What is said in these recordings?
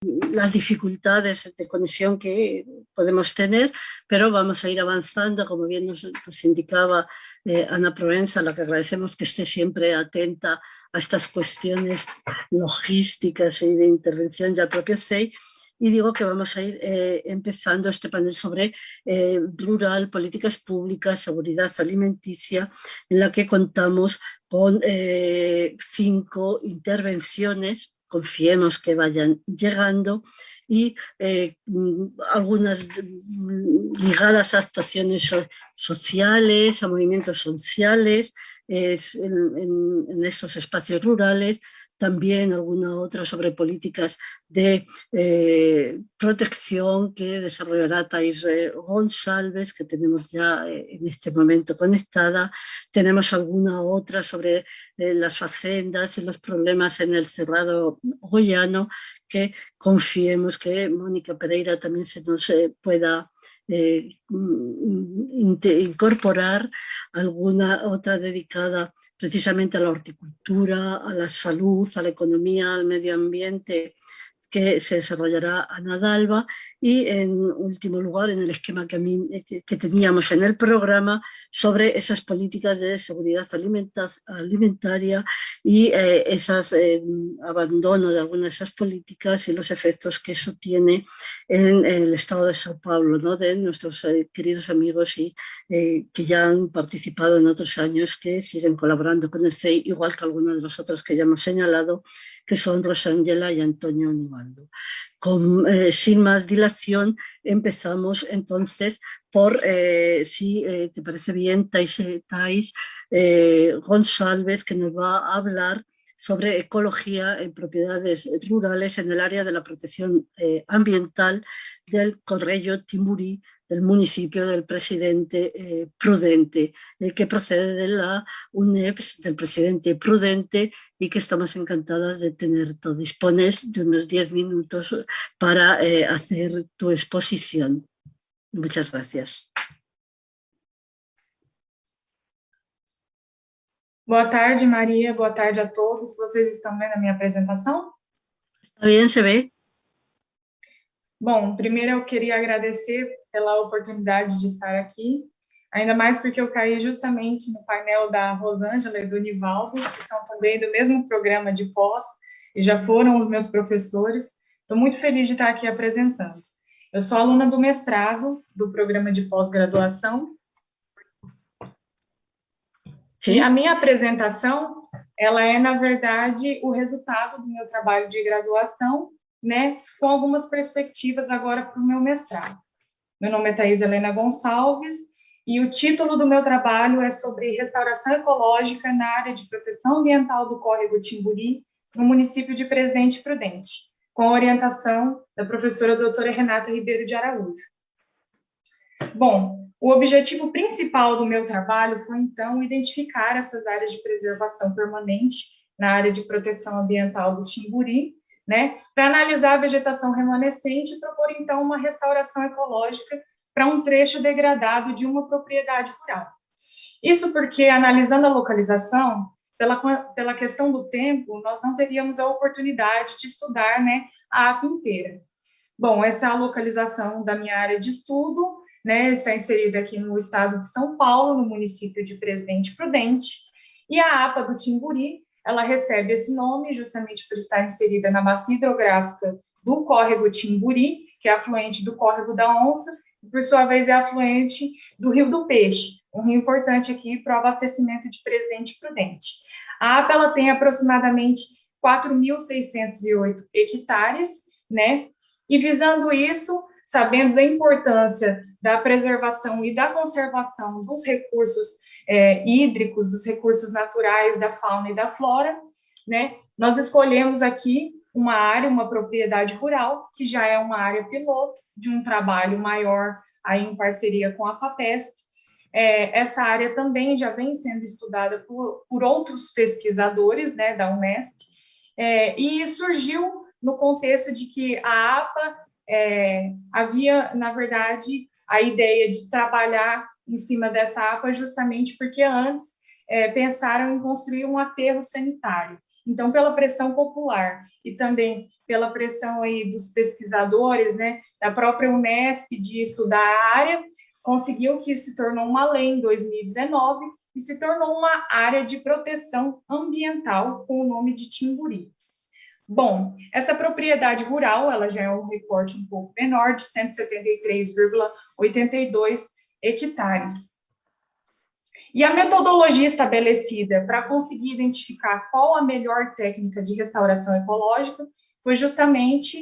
las dificultades de conexión que podemos tener, pero vamos a ir avanzando, como bien nos indicaba Ana Proença, a la que agradecemos que esté siempre atenta a estas cuestiones logísticas y de intervención ya al propio CEI. Y digo que vamos a ir empezando este panel sobre rural, políticas públicas, seguridad alimenticia, en la que contamos con 5 intervenciones. Confiemos que vayan llegando, y algunas ligadas a actuaciones sociales, a movimientos sociales en esos espacios rurales, también alguna otra sobre políticas de protección que desarrollará Thais Gonçalves, que tenemos ya en este momento conectada. Tenemos alguna otra sobre las facendas y los problemas en el Cerrado Goiano, que confiemos que Mónica Pereira también se nos pueda incorporar, alguna otra dedicada precisamente a la horticultura, a la salud, a la economía, al medio ambiente, que se desarrollará Ana Dalva, y en último lugar, en el esquema que teníamos en el programa, sobre esas políticas de seguridad alimentaria y ese abandono de algunas de esas políticas y los efectos que eso tiene en el estado de Sao Paulo, ¿no? De nuestros queridos amigos que ya han participado en otros años, que siguen colaborando con el CEI, igual que algunos de los otros que ya hemos señalado, que son Rosángela y Antonio Nivaldo. Sin más dilación, empezamos entonces por, si te parece bien, Thais Gonçalves, que nos va a hablar sobre ecología en propiedades rurales en el área de la protección ambiental del Correio Timburi, del municipio del presidente Prudente, que procede de la UNEPS, del presidente Prudente, y que estamos encantadas de tener. Tú dispones de unos 10 minutos para hacer tu exposición. Muchas gracias. Boa tarde, Maria. Boa tarde a todos. Vocês estão vendo a minha apresentação? Está bien, se ve. Bom, primeiro eu queria agradecer pela oportunidade de estar aqui, ainda mais porque eu caí justamente no painel da Rosângela e do Nivaldo, que são também do mesmo programa de pós, e já foram os meus professores. Estou muito feliz de estar aqui apresentando. Eu sou aluna do mestrado do programa de pós-graduação. Sim. E a minha apresentação, ela é, na verdade, o resultado do meu trabalho de graduação, né, com algumas perspectivas agora para o meu mestrado. Meu nome é Thais Helena Gonçalves, e o título do meu trabalho é sobre restauração ecológica na área de proteção ambiental do Córrego Timburi, no município de Presidente Prudente, com a orientação da professora doutora Renata Ribeiro de Araújo. Bom, o objetivo principal do meu trabalho foi, então, identificar essas áreas de preservação permanente na área de proteção ambiental do Timburi, né, para analisar a vegetação remanescente e propor, então, uma restauração ecológica para um trecho degradado de uma propriedade rural. Isso porque, analisando a localização, pela questão do tempo, nós não teríamos a oportunidade de estudar, né, a APA inteira. Bom, essa é a localização da minha área de estudo, né, está inserida aqui no estado de São Paulo, no município de Presidente Prudente, e a APA do Timburi, ela recebe esse nome justamente por estar inserida na bacia hidrográfica do Córrego Timburi, que é afluente do Córrego da Onça, e por sua vez é afluente do Rio do Peixe, um rio importante aqui para o abastecimento de Presidente Prudente. A APA ela tem aproximadamente 4.608 hectares, né, e visando isso, sabendo da importância da preservação e da conservação dos recursos hídricos, dos recursos naturais, da fauna e da flora, né, nós escolhemos aqui uma área, uma propriedade rural, que já é uma área piloto de um trabalho maior aí em parceria com a FAPESP. Essa área também já vem sendo estudada por outros pesquisadores, né, da Unesp, e surgiu no contexto de que a APA havia, na verdade, a ideia de trabalhar em cima dessa APA justamente porque antes pensaram em construir um aterro sanitário. Então, pela pressão popular e também pela pressão aí dos pesquisadores, né, da própria Unesp de estudar a área, conseguiu que se tornou uma lei em 2019 e se tornou uma área de proteção ambiental com o nome de Timburi. Bom, essa propriedade rural, ela já é um recorte um pouco menor, de 173,82 hectares. E a metodologia estabelecida para conseguir identificar qual a melhor técnica de restauração ecológica foi justamente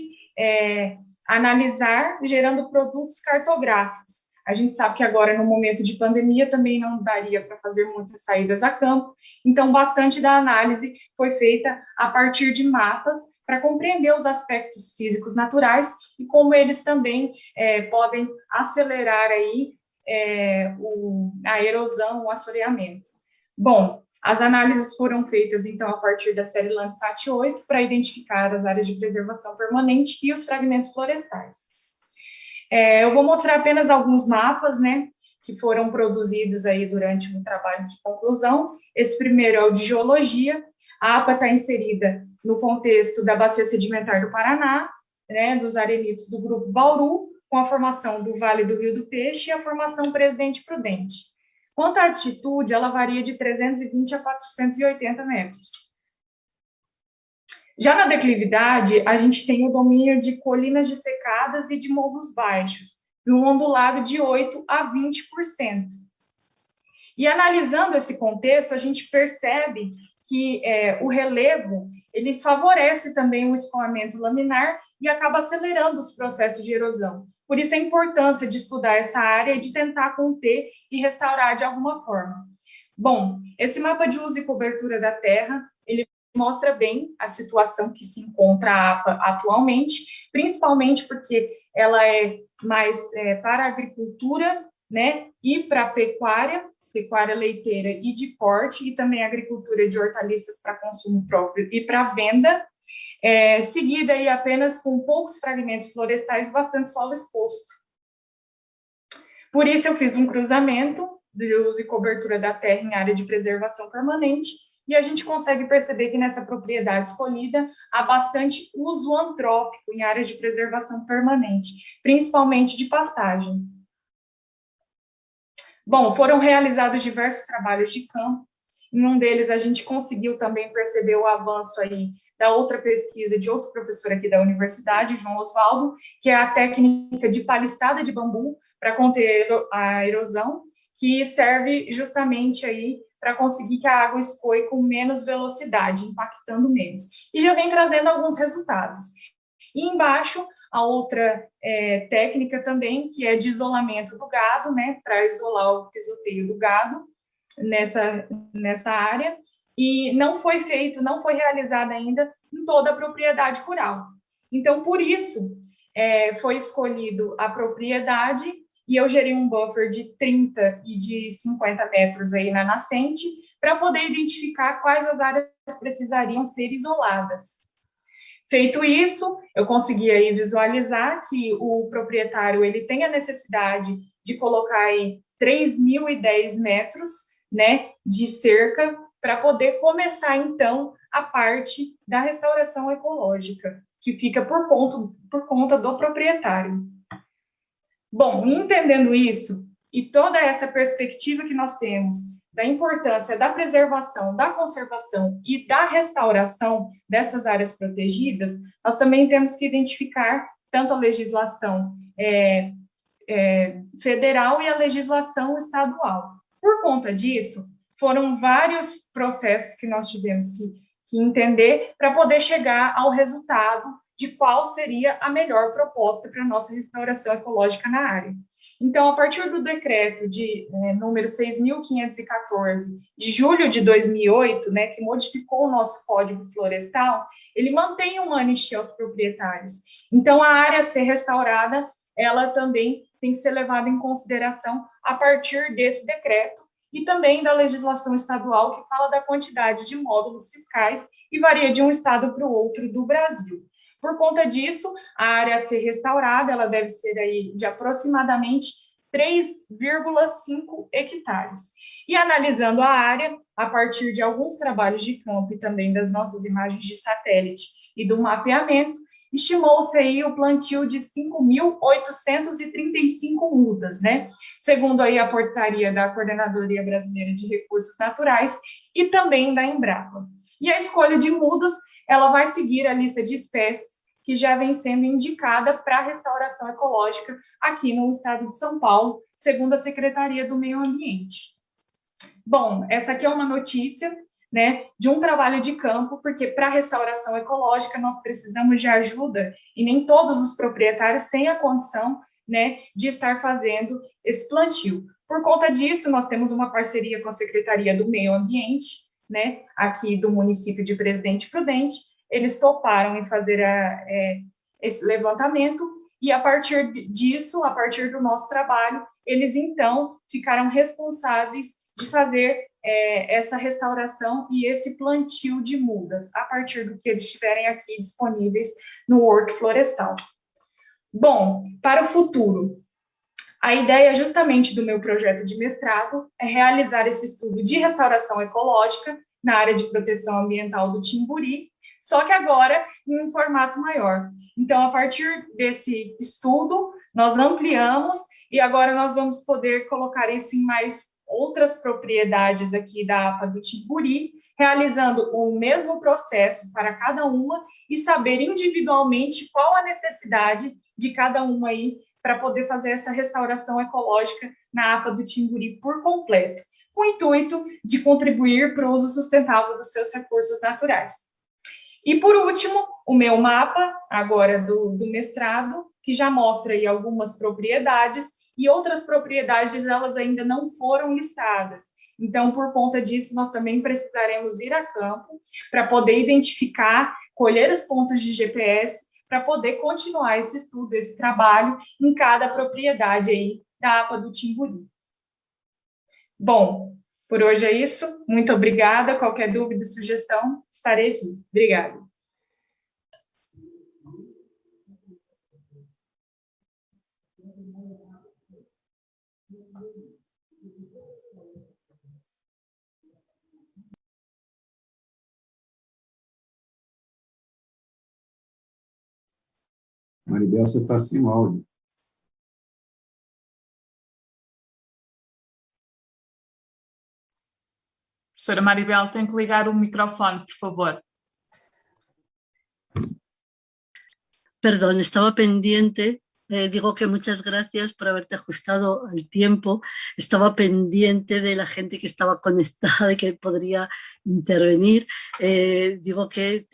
analisar gerando produtos cartográficos. A gente sabe que agora, no momento de pandemia, também não daria para fazer muitas saídas a campo, então bastante da análise foi feita a partir de mapas para compreender os aspectos físicos naturais e como eles também podem acelerar aí a erosão, o assoreamento. Bom, as análises foram feitas, então, a partir da série Landsat 8 para identificar as áreas de preservação permanente e os fragmentos florestais. Eu vou mostrar apenas alguns mapas, né, que foram produzidos aí durante o trabalho de conclusão. Esse primeiro é o de geologia. A APA está inserida no contexto da bacia sedimentar do Paraná, né, dos arenitos do grupo Bauru, com a formação do Vale do Rio do Peixe e a formação Presidente Prudente. Quanto à altitude, ela varia de 320 a 480 metros. Já na declividade, a gente tem o domínio de colinas dessecadas e de morros baixos, e um ondulado de 8 a 20%. E analisando esse contexto, a gente percebe que o relevo ele favorece também o escoamento laminar e acaba acelerando os processos de erosão. Por isso a importância de estudar essa área e de tentar conter e restaurar de alguma forma. Bom, esse mapa de uso e cobertura da terra, ele mostra bem a situação que se encontra a APA atualmente, principalmente porque ela é mais para a agricultura, né, e para a pecuária leiteira e de corte, e também agricultura de hortaliças para consumo próprio e para venda, seguida aí apenas com poucos fragmentos florestais, bastante solo exposto. Por isso eu fiz um cruzamento de uso e cobertura da terra em área de preservação permanente, e a gente consegue perceber que nessa propriedade escolhida há bastante uso antrópico em áreas de preservação permanente, principalmente de pastagem. Bom, foram realizados diversos trabalhos de campo. Em um deles, a gente conseguiu também perceber o avanço aí da outra pesquisa de outro professor aqui da universidade, João Osvaldo, que é a técnica de paliçada de bambu para conter a erosão, que serve justamente aí para conseguir que a água escoe com menos velocidade, impactando menos. E já vem trazendo alguns resultados. E embaixo, a outra técnica também, que é de isolamento do gado, né, para isolar o pisoteio do gado nessa área, e não foi realizada ainda em toda a propriedade rural. Então, por isso, foi escolhido a propriedade, e eu gerei um buffer de 30 e de 50 metros aí na nascente, para poder identificar quais as áreas precisariam ser isoladas. Feito isso, eu consegui aí visualizar que o proprietário ele tem a necessidade de colocar aí 3.010 metros, né, de cerca, para poder começar, então, a parte da restauração ecológica, que fica por conta do proprietário. Bom, entendendo isso, e toda essa perspectiva que nós temos da importância da preservação, da conservação e da restauração dessas áreas protegidas, nós também temos que identificar tanto a legislação federal e a legislação estadual. Por conta disso, foram vários processos que nós tivemos que entender para poder chegar ao resultado de qual seria a melhor proposta para a nossa restauração ecológica na área. Então, a partir do decreto de número 6.514, de julho de 2008, né, que modificou o nosso Código Florestal, ele mantém uma anistia aos proprietários. Então, a área a ser restaurada, ela também tem que ser levada em consideração a partir desse decreto e também da legislação estadual, que fala da quantidade de módulos fiscais e varia de um estado para o outro do Brasil. Por conta disso, a área a ser restaurada, ela deve ser aí de aproximadamente 3,5 hectares. E analisando a área, a partir de alguns trabalhos de campo e também das nossas imagens de satélite e do mapeamento, estimou-se aí o plantio de 5.835 mudas, né? Segundo aí a portaria da Coordenadoria Brasileira de Recursos Naturais e também da Embrapa. E a escolha de mudas, ela vai seguir a lista de espécies que já vem sendo indicada para a restauração ecológica aqui no estado de São Paulo, segundo a Secretaria do Meio Ambiente. Bom, essa aqui é uma notícia, né, de um trabalho de campo, porque para a restauração ecológica nós precisamos de ajuda e nem todos os proprietários têm a condição, né, de estar fazendo esse plantio. Por conta disso, nós temos uma parceria com a Secretaria do Meio Ambiente, né, aqui do município de Presidente Prudente. Eles toparam em fazer esse levantamento e, a partir disso, a partir do nosso trabalho, eles, então, ficaram responsáveis de fazer essa restauração e esse plantio de mudas, a partir do que eles estiverem aqui disponíveis no Horto Florestal. Bom, para o futuro, a ideia justamente do meu projeto de mestrado é realizar esse estudo de restauração ecológica na área de proteção ambiental do Timburi, só que agora em um formato maior. Então, a partir desse estudo, nós ampliamos e agora nós vamos poder colocar isso em mais outras propriedades aqui da APA do Timburi, realizando o mesmo processo para cada uma e saber individualmente qual a necessidade de cada uma aí para poder fazer essa restauração ecológica na APA do Timburi por completo, com o intuito de contribuir para o uso sustentável dos seus recursos naturais. E, por último, o meu mapa, agora do mestrado, que já mostra aí algumas propriedades, e outras propriedades, elas ainda não foram listadas. Então, por conta disso, nós também precisaremos ir a campo para poder identificar, colher os pontos de GPS, para poder continuar esse estudo, esse trabalho em cada propriedade aí da APA do Timburi. Bom, por hoje é isso. Muito obrigada. Qualquer dúvida, sugestão, estarei aqui. Obrigada. Maribel, você está sem áudio. Professora Maribel, tem que ligar o microfone, por favor. Perdón, estaba pendiente. Digo que muchas gracias por haberte ajustado al tiempo. Estaba pendiente de la gente que estaba conectada y que podría intervenir. Digo que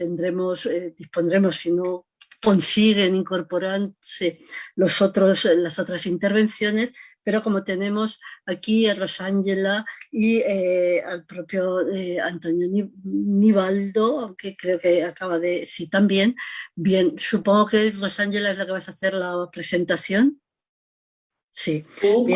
dispondremos, si no consiguen incorporarse las otras intervenciones, pero como tenemos aquí a Rosángela y al propio Antonio Nivaldo, aunque creo que acaba de... Sí, también. Bien, supongo que Rosángela es la que vas a hacer la presentación. Sí. Sim,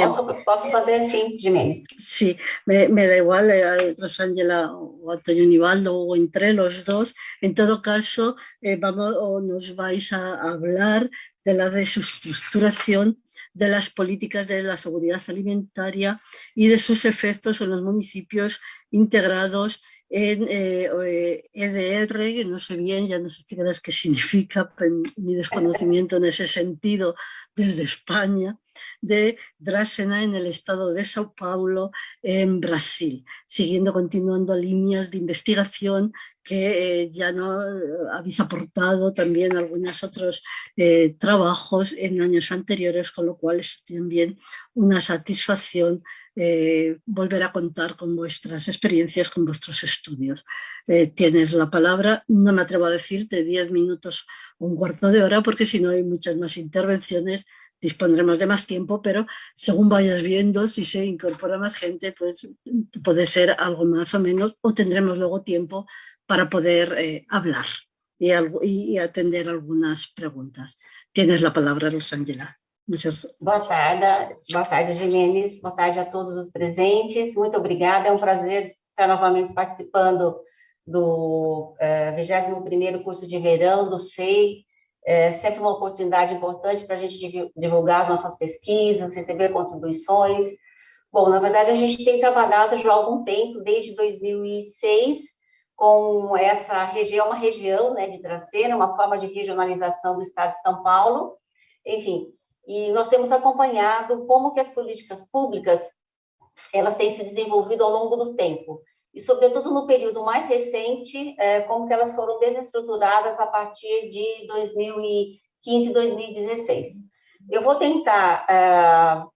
posso fazer sim, Jimenez. Sí, me da igual, Rosángela o Antonio Nivaldo o entre los dos. En todo caso, nos vais a hablar de la desestructuración de las políticas de la seguridad alimentaria y de sus efectos en los municipios integrados en EDR, que no sé bien, ya nos explicarás qué significa, mi desconocimiento en ese sentido desde España, de Drácena en el estado de Sao Paulo, en Brasil, continuando líneas de investigación que ya no habéis aportado también algunos otros trabajos en años anteriores, con lo cual es también una satisfacción volver a contar con vuestras experiencias, con vuestros estudios. Tienes la palabra, no me atrevo a decirte 10 minutos o un cuarto de hora, porque si no hay muchas más intervenciones, dispondremos de más tiempo, pero según vayas viendo, si se incorpora más gente, pues puede ser algo más o menos, o tendremos luego tiempo para poder hablar y atender algunas preguntas. Tienes la palabra, Rosángela. Boa tarde, Jimenez. Boa tarde a todos os presentes. Muito obrigada. É um prazer estar novamente participando do 21º curso de verão do SEI, É sempre uma oportunidade importante para a gente divulgar as nossas pesquisas, receber contribuições. Bom, na verdade, a gente tem trabalhado já há algum tempo, desde 2006, com essa região, uma região, né, de Dracena, uma forma de regionalização do estado de São Paulo, enfim, e nós temos acompanhado como que as políticas públicas, elas têm se desenvolvido ao longo do tempo, e sobretudo no período mais recente, como que elas foram desestruturadas a partir de 2015, 2016. Eu vou tentar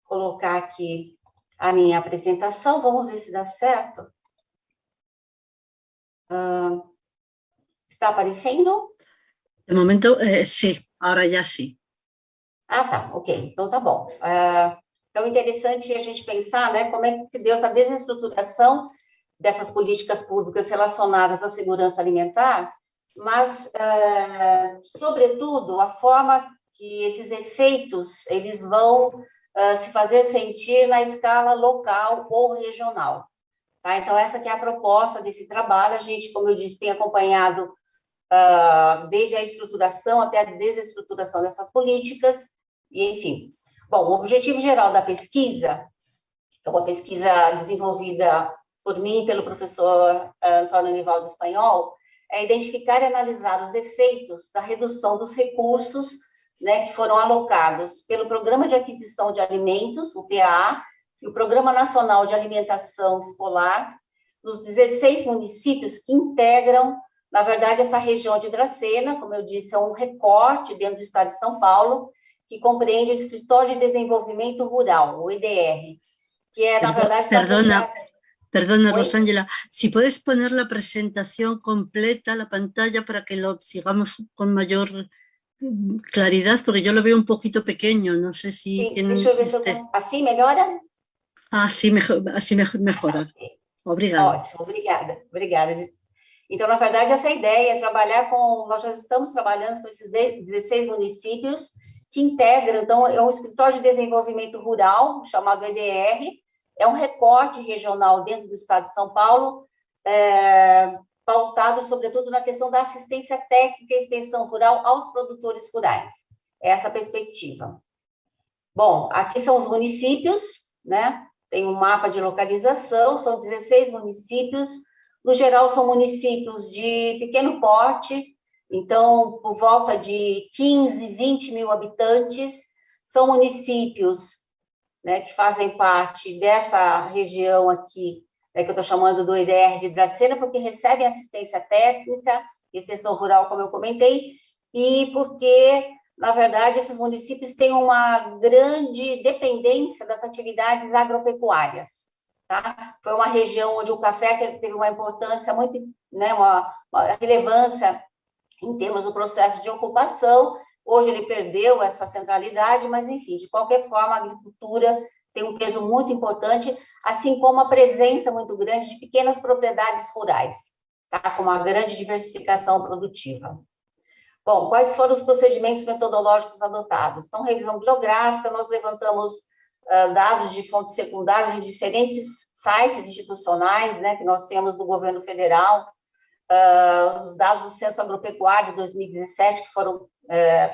colocar aqui a minha apresentação, vamos ver se dá certo. Está aparecendo? De momento, sí, ahora ya sí. Ah, tá, ok, então tá bom. Então, interessante a gente pensar, né, como é que se deu essa desestruturação dessas políticas públicas relacionadas à segurança alimentar, mas, sobretudo, a forma que esses efeitos, eles vão se fazer sentir na escala local ou regional. Tá? Então, essa que é a proposta desse trabalho. A gente, como eu disse, tem acompanhado desde a estruturação até a desestruturação dessas políticas, e enfim. Bom, o objetivo geral da pesquisa, é uma pesquisa desenvolvida por mim e pelo professor Antônio Nivaldo Espanhol, é identificar e analisar os efeitos da redução dos recursos, né, que foram alocados pelo Programa de Aquisição de Alimentos, o PAA, e o Programa Nacional de Alimentação Escolar, nos 16 municípios que integram, na verdade, essa região de Dracena, como eu disse, é um recorte dentro do estado de São Paulo, que compreende o Escritório de Desenvolvimento Rural, o EDR, que é, na verdade... Perdona, Rosángela, si puedes poner la presentación completa, la pantalla, para que lo sigamos con mayor claridad, porque yo lo veo un poquito pequeño, no sé si Sim, tienen... deixa eu ver se eu consigo. Assim melhora? Sí, así mejora. Okay. Obrigada. Ótimo, obrigada. Então, na verdade, essa ideia é trabalhar com... Nós já estamos trabalhando com esses 16 municípios que integram, então, é um escritório de desenvolvimento rural, chamado EDR, é um recorte regional dentro do estado de São Paulo, pautado, sobretudo, na questão da assistência técnica e extensão rural aos produtores rurais. É essa a perspectiva. Bom, aqui são os municípios, né? Tem um mapa de localização, são 16 municípios, no geral são municípios de pequeno porte, então, por volta de 15, 20 mil habitantes, são municípios, né, que fazem parte dessa região aqui, né, que eu estou chamando do EDR de Dracena, porque recebem assistência técnica, extensão rural, como eu comentei, e porque, na verdade, esses municípios têm uma grande dependência das atividades agropecuárias. Tá? Foi uma região onde o café teve uma importância muito, né, uma relevância em termos do processo de ocupação. Hoje ele perdeu essa centralidade, mas, enfim, de qualquer forma, a agricultura tem um peso muito importante, assim como a presença muito grande de pequenas propriedades rurais, tá? Com uma grande diversificação produtiva. Bom, quais foram os procedimentos metodológicos adotados? Então, revisão bibliográfica, nós levantamos dados de fontes secundárias em diferentes sites institucionais, né, que nós temos do governo federal, os dados do Censo Agropecuário de 2017, que foram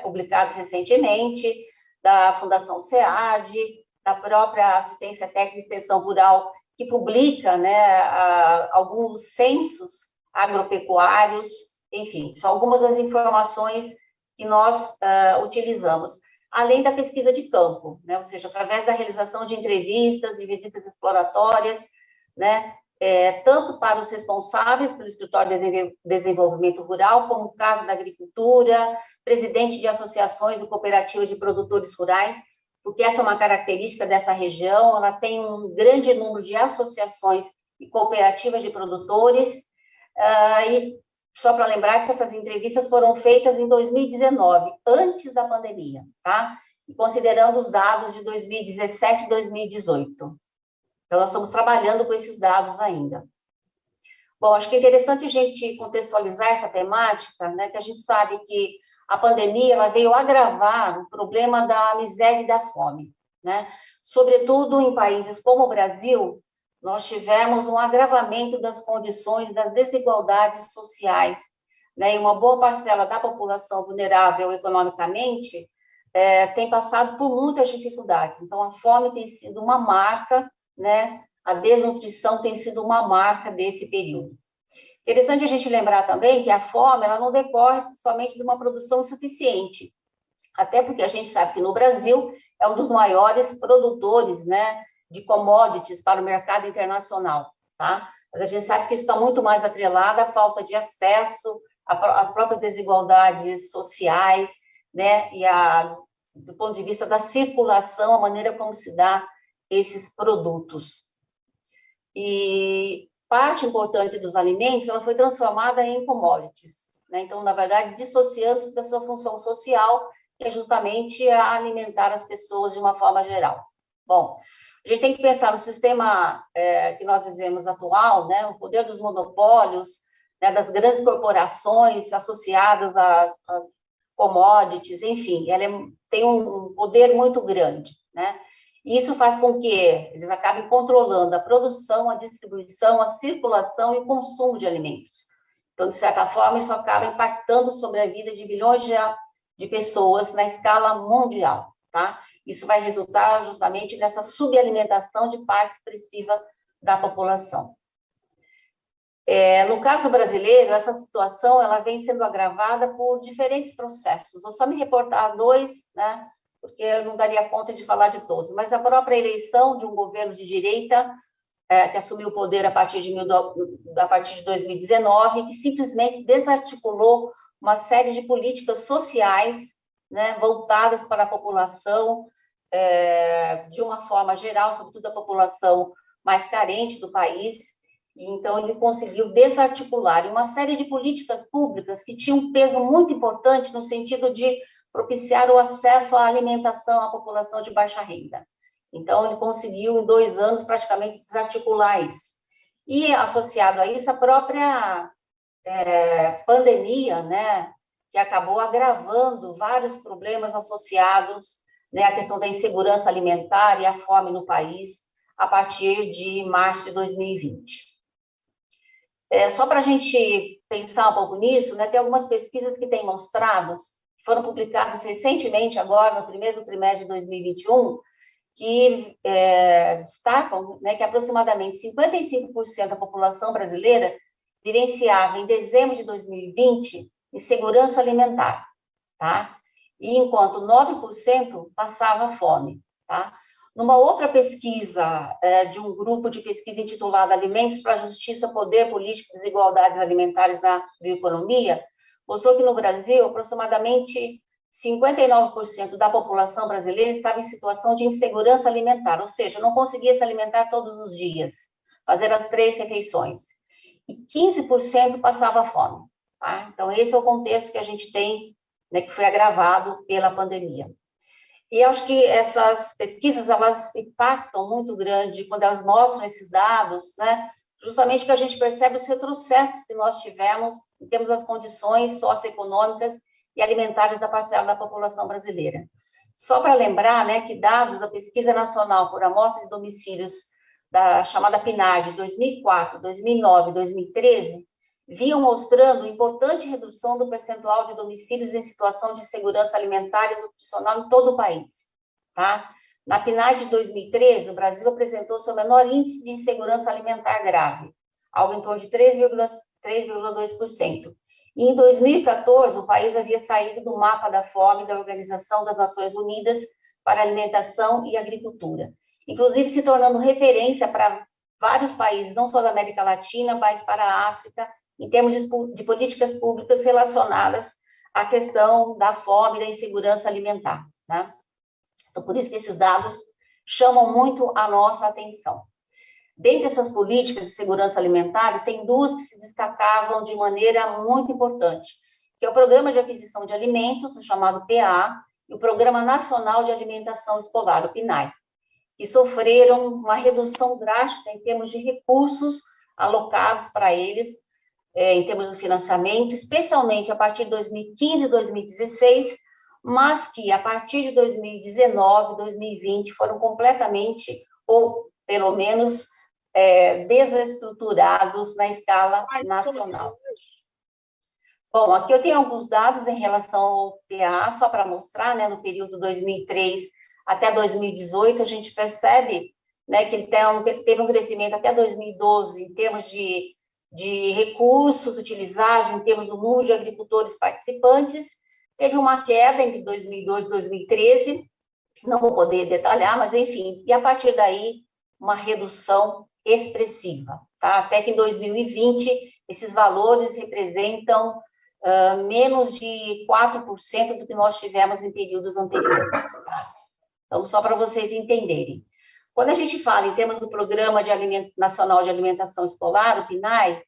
publicados recentemente, da Fundação SEAD, da própria Assistência Técnica e Extensão Rural, que publica, né, alguns censos agropecuários, enfim, são algumas das informações que nós utilizamos, além da pesquisa de campo, né, ou seja, através da realização de entrevistas e visitas exploratórias, né, tanto para os responsáveis pelo Escritório de Desenvolvimento Rural, como o caso da agricultura, presidente de associações e cooperativas de produtores rurais, porque essa é uma característica dessa região, ela tem um grande número de associações e cooperativas de produtores, e só para lembrar que essas entrevistas foram feitas em 2019, antes da pandemia, tá? E considerando os dados de 2017 e 2018. Então, nós estamos trabalhando com esses dados ainda. Bom, acho que é interessante a gente contextualizar essa temática, né, que a gente sabe que a pandemia ela veio agravar o problema da miséria e da fome, né? Sobretudo em países como o Brasil, nós tivemos um agravamento das condições das desigualdades sociais, né, e uma boa parcela da população vulnerável economicamente tem passado por muitas dificuldades. Então, a fome tem sido uma marca, né, a desnutrição tem sido uma marca desse período. Interessante a gente lembrar também que a fome ela não decorre somente de uma produção insuficiente, até porque a gente sabe que no Brasil é um dos maiores produtores, né, de commodities para o mercado internacional, tá? Mas a gente sabe que isso está muito mais atrelado à falta de acesso, às próprias desigualdades sociais, né, e do ponto de vista da circulação, a maneira como se dá esses produtos. E parte importante dos alimentos, ela foi transformada em commodities, né? Então, na verdade, dissociando-se da sua função social, que é justamente a alimentar as pessoas de uma forma geral. Bom, a gente tem que pensar no sistema que nós vivemos atual, né? O poder dos monopólios, né? Das grandes corporações associadas às commodities, enfim, ela tem um poder muito grande, né? E isso faz com que eles acabem controlando a produção, a distribuição, a circulação e o consumo de alimentos. Então, de certa forma, isso acaba impactando sobre a vida de bilhões de pessoas na escala mundial, tá? Isso vai resultar justamente nessa subalimentação de parte expressiva da população. No caso brasileiro, essa situação ela vem sendo agravada por diferentes processos. Vou só me reportar dois, né? Porque eu não daria conta de falar de todos, mas a própria eleição de um governo de direita, que assumiu o poder a partir de 2019, que simplesmente desarticulou uma série de políticas sociais, né, voltadas para a população, de uma forma geral, sobretudo a população mais carente do país. E, então, ele conseguiu desarticular uma série de políticas públicas que tinham um peso muito importante no sentido de propiciar o acesso à alimentação à população de baixa renda. Então, ele conseguiu, em 2 anos, praticamente desarticular isso. E, associado a isso, a própria pandemia, né, que acabou agravando vários problemas associados, né, à questão da insegurança alimentar e à fome no país, a partir de março de 2020. Só para a gente pensar um pouco nisso, né, tem algumas pesquisas que têm mostrado, foram publicadas recentemente, agora, no primeiro trimestre de 2021, que destacam, né, que aproximadamente 55% da população brasileira vivenciava, em dezembro de 2020, insegurança alimentar, tá? E enquanto 9% passava fome, tá? Numa outra pesquisa de um grupo de pesquisa intitulada Alimentos para a Justiça, Poder Político e Desigualdades Alimentares na Bioeconomia, mostrou que no Brasil, aproximadamente 59% da população brasileira estava em situação de insegurança alimentar, ou seja, não conseguia se alimentar todos os dias, fazer as 3 refeições. E 15% passava fome. Tá? Então, esse é o contexto que a gente tem, né, que foi agravado pela pandemia. E acho que essas pesquisas, elas impactam muito grande quando elas mostram esses dados, né? Justamente porque a gente percebe os retrocessos que nós tivemos em termos das condições socioeconômicas e alimentares da parcela da população brasileira. Só para lembrar, né, que dados da Pesquisa Nacional por Amostra de Domicílios, da chamada PNAD, 2004, 2009 e 2013, vinham mostrando importante redução do percentual de domicílios em situação de segurança alimentar e nutricional em todo o país. Tá? Na PNAD de 2013, o Brasil apresentou seu menor índice de insegurança alimentar grave, algo em torno de 3,2%. E em 2014, o país havia saído do mapa da fome da Organização das Nações Unidas para Alimentação e Agricultura, inclusive se tornando referência para vários países, não só da América Latina, mas para a África, em termos de políticas públicas relacionadas à questão da fome e da insegurança alimentar, né? Então, por isso que esses dados chamam muito a nossa atenção. Dentre essas políticas de segurança alimentar, tem 2 que se destacavam de maneira muito importante, que é o Programa de Aquisição de Alimentos, o chamado PA, e o Programa Nacional de Alimentação Escolar, o PNAE, que sofreram uma redução drástica em termos de recursos alocados para eles, em termos de financiamento, especialmente a partir de 2015 e 2016, mas que a partir de 2019, 2020 foram completamente, ou pelo menos, desestruturados na escala nacional. Bom, aqui eu tenho alguns dados em relação ao PA, só para mostrar, né, no período 2003 até 2018, a gente percebe, né, que ele teve um crescimento até 2012 em termos de recursos utilizados, em termos do número de agricultores participantes. Teve uma queda entre 2002 e 2013, não vou poder detalhar, mas enfim, e a partir daí, uma redução expressiva, tá? Até que em 2020, esses valores representam menos de 4% do que nós tivemos em períodos anteriores, tá? Então, só para vocês entenderem. Quando a gente fala em termos do Programa Nacional de Alimentação Escolar, o PNAE,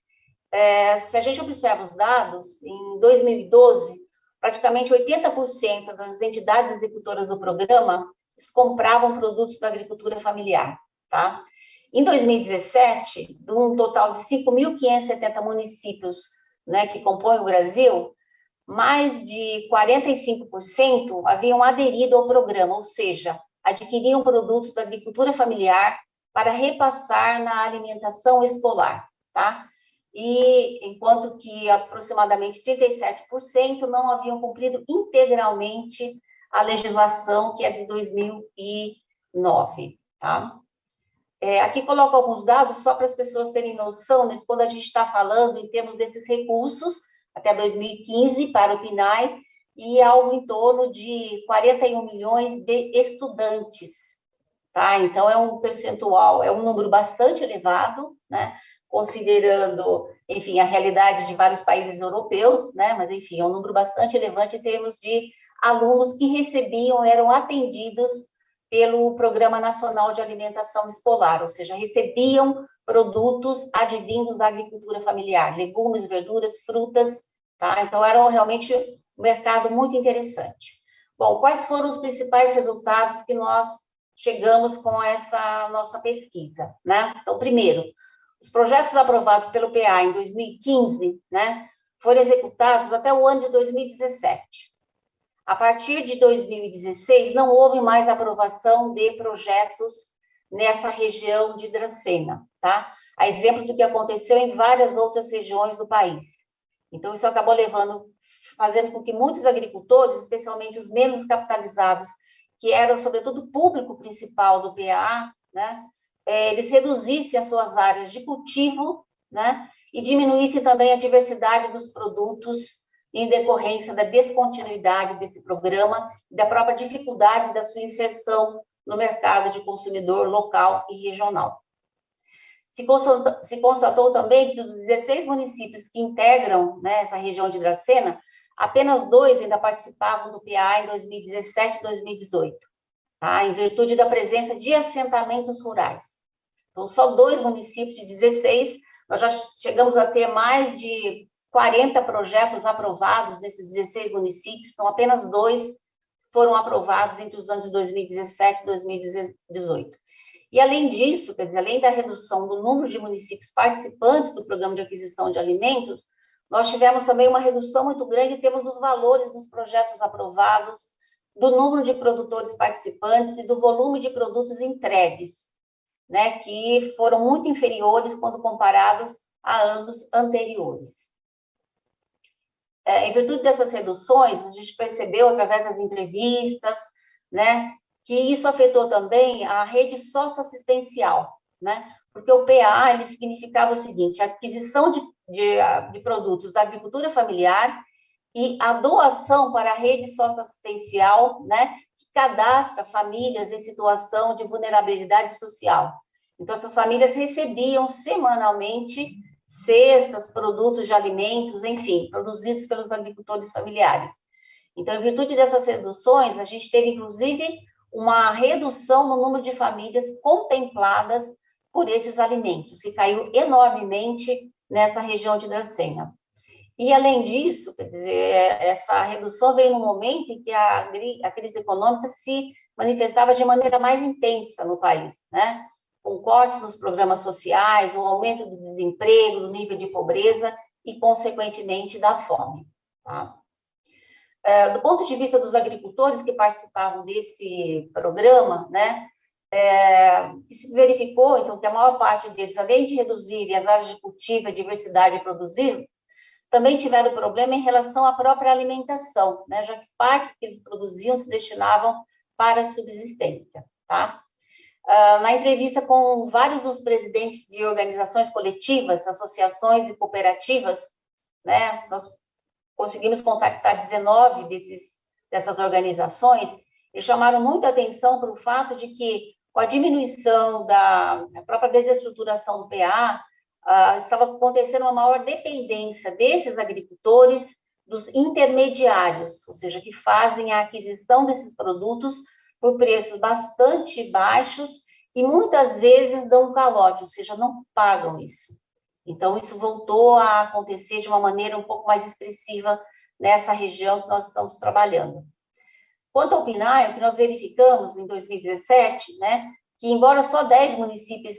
se a gente observa os dados, em 2012, praticamente 80% das entidades executoras do programa compravam produtos da agricultura familiar, tá? Em 2017, de um total de 5.570 municípios, né, que compõem o Brasil, mais de 45% haviam aderido ao programa, ou seja, adquiriam produtos da agricultura familiar para repassar na alimentação escolar, tá? E enquanto que aproximadamente 37% não haviam cumprido integralmente a legislação que é de 2009, tá? Aqui coloco alguns dados só para as pessoas terem noção, né, quando a gente está falando em termos desses recursos, até 2015 para o PNAE, e algo em torno de 41 milhões de estudantes, tá? Então, é um percentual, é um número bastante elevado, né? Considerando, enfim, a realidade de vários países europeus, né? Mas, enfim, é um número bastante elevante em termos de alunos que recebiam, eram atendidos pelo Programa Nacional de Alimentação Escolar, ou seja, recebiam produtos advindos da agricultura familiar, legumes, verduras, frutas, tá? Então, era realmente um mercado muito interessante. Bom, quais foram os principais resultados que nós chegamos com essa nossa pesquisa, né? Então, primeiro, os projetos aprovados pelo PA em 2015, né, foram executados até o ano de 2017. A partir de 2016, não houve mais aprovação de projetos nessa região de Dracena, tá? A exemplo do que aconteceu em várias outras regiões do país. Então, isso acabou fazendo com que muitos agricultores, especialmente os menos capitalizados, que eram, sobretudo, o público principal do PA, né, eles reduzissem as suas áreas de cultivo, né, e diminuíssem também a diversidade dos produtos em decorrência da descontinuidade desse programa e da própria dificuldade da sua inserção no mercado de consumidor local e regional. Se constatou também que dos 16 municípios que integram, né, essa região de Dracena, apenas 2 ainda participavam do PA em 2017 e 2018, tá? Em virtude da presença de assentamentos rurais. Então, só 2 municípios de 16, nós já chegamos a ter mais de 40 projetos aprovados nesses 16 municípios, então apenas 2 foram aprovados entre os anos de 2017 e 2018. E, além disso, quer dizer, além da redução do número de municípios participantes do Programa de Aquisição de Alimentos, nós tivemos também uma redução muito grande em termos dos valores dos projetos aprovados, do número de produtores participantes e do volume de produtos entregues, né, que foram muito inferiores quando comparados a anos anteriores. Em virtude dessas reduções, a gente percebeu, através das entrevistas, né, que isso afetou também a rede socioassistencial, né, porque o PA, ele significava o seguinte: a aquisição de produtos da agricultura familiar e a doação para a rede socioassistencial, né, que cadastra famílias em situação de vulnerabilidade social. Então, essas famílias recebiam semanalmente cestas, produtos de alimentos, enfim, produzidos pelos agricultores familiares. Então, em virtude dessas reduções, a gente teve, inclusive, uma redução no número de famílias contempladas por esses alimentos, que caiu enormemente nessa região de Dracena. E, além disso, quer dizer, essa redução veio no momento em que a crise econômica se manifestava de maneira mais intensa no país, né? Com cortes nos programas sociais, um aumento do desemprego, do nível de pobreza e, consequentemente, da fome, tá? Do ponto de vista dos agricultores que participavam desse programa, né, se verificou, então, que a maior parte deles, além de reduzirem as áreas de cultivo e a diversidade de produzir, também tiveram problema em relação à própria alimentação, né? Já que parte que eles produziam se destinavam para a subsistência, tá? Na entrevista com vários dos presidentes de organizações coletivas, associações e cooperativas, né, nós conseguimos contactar 19 dessas organizações, e chamaram muita atenção para o fato de que, com a diminuição da própria desestruturação do PA, estava acontecendo uma maior dependência desses agricultores dos intermediários, ou seja, que fazem a aquisição desses produtos por preços bastante baixos e muitas vezes dão calote, ou seja, não pagam isso. Então, isso voltou a acontecer de uma maneira um pouco mais expressiva nessa região que nós estamos trabalhando. Quanto ao PNAE, o que nós verificamos em 2017, né, que embora só 10 municípios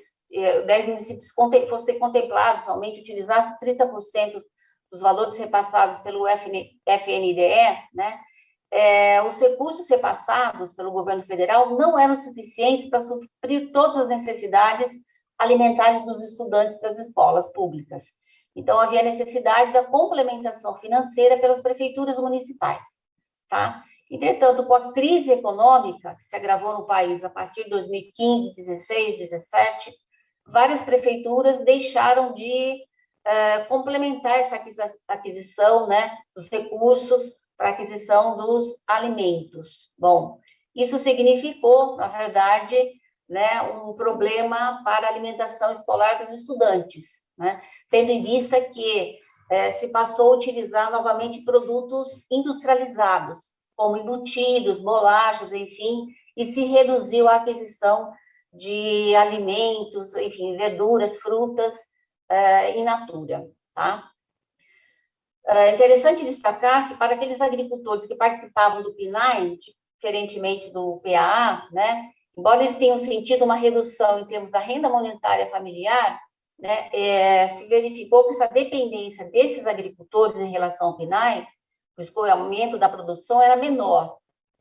fossem contemplados, realmente utilizassem 30% dos valores repassados pelo FNDE, né, os recursos repassados pelo governo federal não eram suficientes para suprir todas as necessidades alimentares dos estudantes das escolas públicas. Então, havia necessidade da complementação financeira pelas prefeituras municipais, tá? Entretanto, com a crise econômica que se agravou no país a partir de 2015, 16, 17, várias prefeituras deixaram de complementar essa aquisição, né, dos recursos para a aquisição dos alimentos. Bom, isso significou, na verdade, né, um problema para a alimentação escolar dos estudantes, né, tendo em vista que se passou a utilizar novamente produtos industrializados, como embutidos, bolachas, enfim, e se reduziu a aquisição de alimentos, enfim, verduras, frutas in natura, tá? É interessante destacar que para aqueles agricultores que participavam do PNAE, diferentemente do PAA, né, embora eles tenham sentido uma redução em termos da renda monetária familiar, né, se verificou que essa dependência desses agricultores em relação ao PNAE, o escoamento da produção era menor,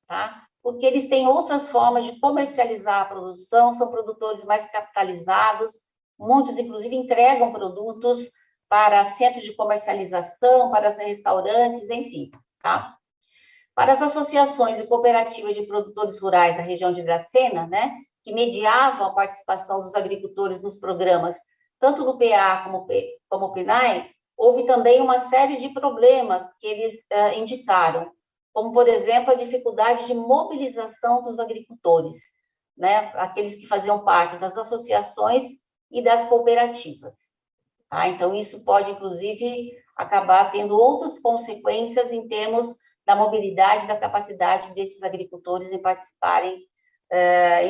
tá? Porque eles têm outras formas de comercializar a produção, são produtores mais capitalizados, muitos, inclusive, entregam produtos para centros de comercialização, para restaurantes, enfim, tá? Para as associações e cooperativas de produtores rurais da região de Dracena, né, que mediavam a participação dos agricultores nos programas, tanto no PA como o PNAE, houve também uma série de problemas que eles indicaram, como, por exemplo, a dificuldade de mobilização dos agricultores, né, aqueles que faziam parte das associações e das cooperativas. Tá? Então, isso pode, inclusive, acabar tendo outras consequências em termos da mobilidade, da capacidade desses agricultores em participarem,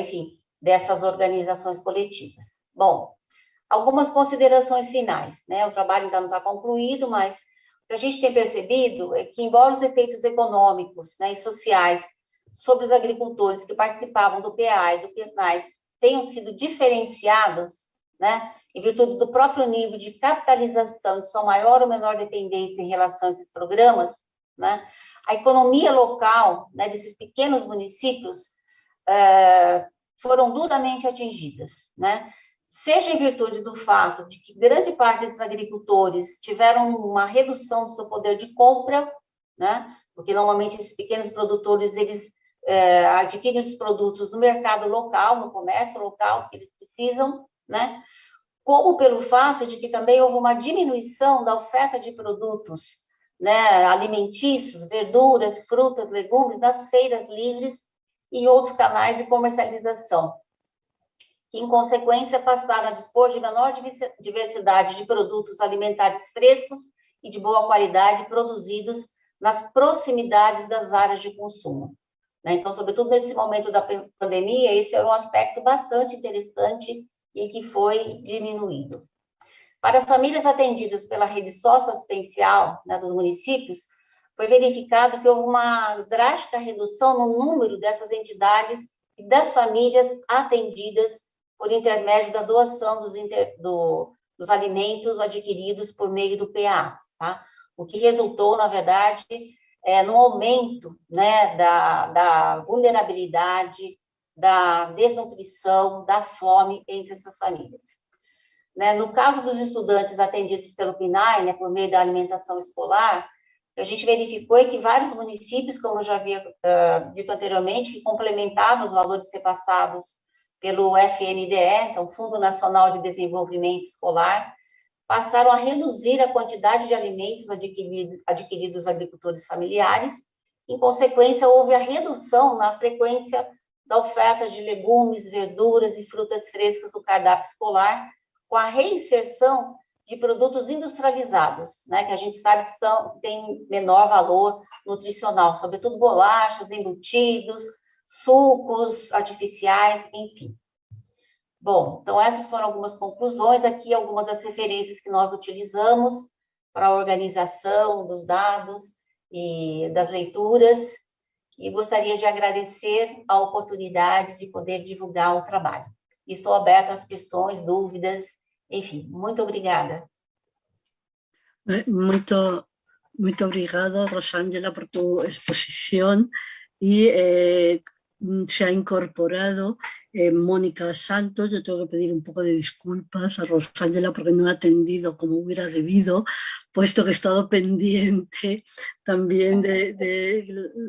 enfim, dessas organizações coletivas. Bom, algumas considerações finais, né? O trabalho ainda não está concluído, mas o que a gente tem percebido é que, embora os efeitos econômicos, né, e sociais sobre os agricultores que participavam do PA e do PNAE tenham sido diferenciados, né, em virtude do próprio nível de capitalização de sua maior ou menor dependência em relação a esses programas, né, a economia local, né, desses pequenos municípios foram duramente atingidas, né, seja em virtude do fato de que grande parte desses agricultores tiveram uma redução do seu poder de compra, né, porque normalmente esses pequenos produtores, eles adquirem os produtos no mercado local, no comércio local que eles precisam, né, como pelo fato de que também houve uma diminuição da oferta de produtos, né, alimentícios, verduras, frutas, legumes, nas feiras livres e em outros canais de comercialização, que, em consequência, passaram a dispor de menor diversidade de produtos alimentares frescos e de boa qualidade produzidos nas proximidades das áreas de consumo. Então, sobretudo nesse momento da pandemia, esse era um aspecto bastante interessante e que foi diminuído. Para as famílias atendidas pela rede socioassistencial, né, dos municípios, foi verificado que houve uma drástica redução no número dessas entidades e das famílias atendidas por intermédio da doação dos alimentos adquiridos por meio do PA, tá? O que resultou, na verdade, no aumento, né, da vulnerabilidade, da desnutrição, da fome entre essas famílias. né? No caso dos estudantes atendidos pelo PNAE, né, por meio da alimentação escolar, o que a gente verificou é que vários municípios, como eu já havia dito anteriormente, que complementavam os valores repassados pelo FNDE, então Fundo Nacional de Desenvolvimento Escolar, passaram a reduzir a quantidade de alimentos adquiridos dos agricultores familiares. Em consequência, houve a redução na frequência da oferta de legumes, verduras e frutas frescas do cardápio escolar, com a reinserção de produtos industrializados, né, que a gente sabe que têm menor valor nutricional, sobretudo bolachas, embutidos, sucos artificiais, enfim. Bom, então essas foram algumas conclusões, aqui algumas das referências que nós utilizamos para a organização dos dados e das leituras, e gostaria de agradecer a oportunidade de poder divulgar o trabalho. Estou aberta às questões, dúvidas, enfim, muito obrigada. Muito obrigada, Rosângela, por tu exposición, y se ha incorporado Mónica Santos. Yo tengo que pedir un poco de disculpas a Rosângela porque no ha atendido como hubiera debido, puesto que he estado pendiente también de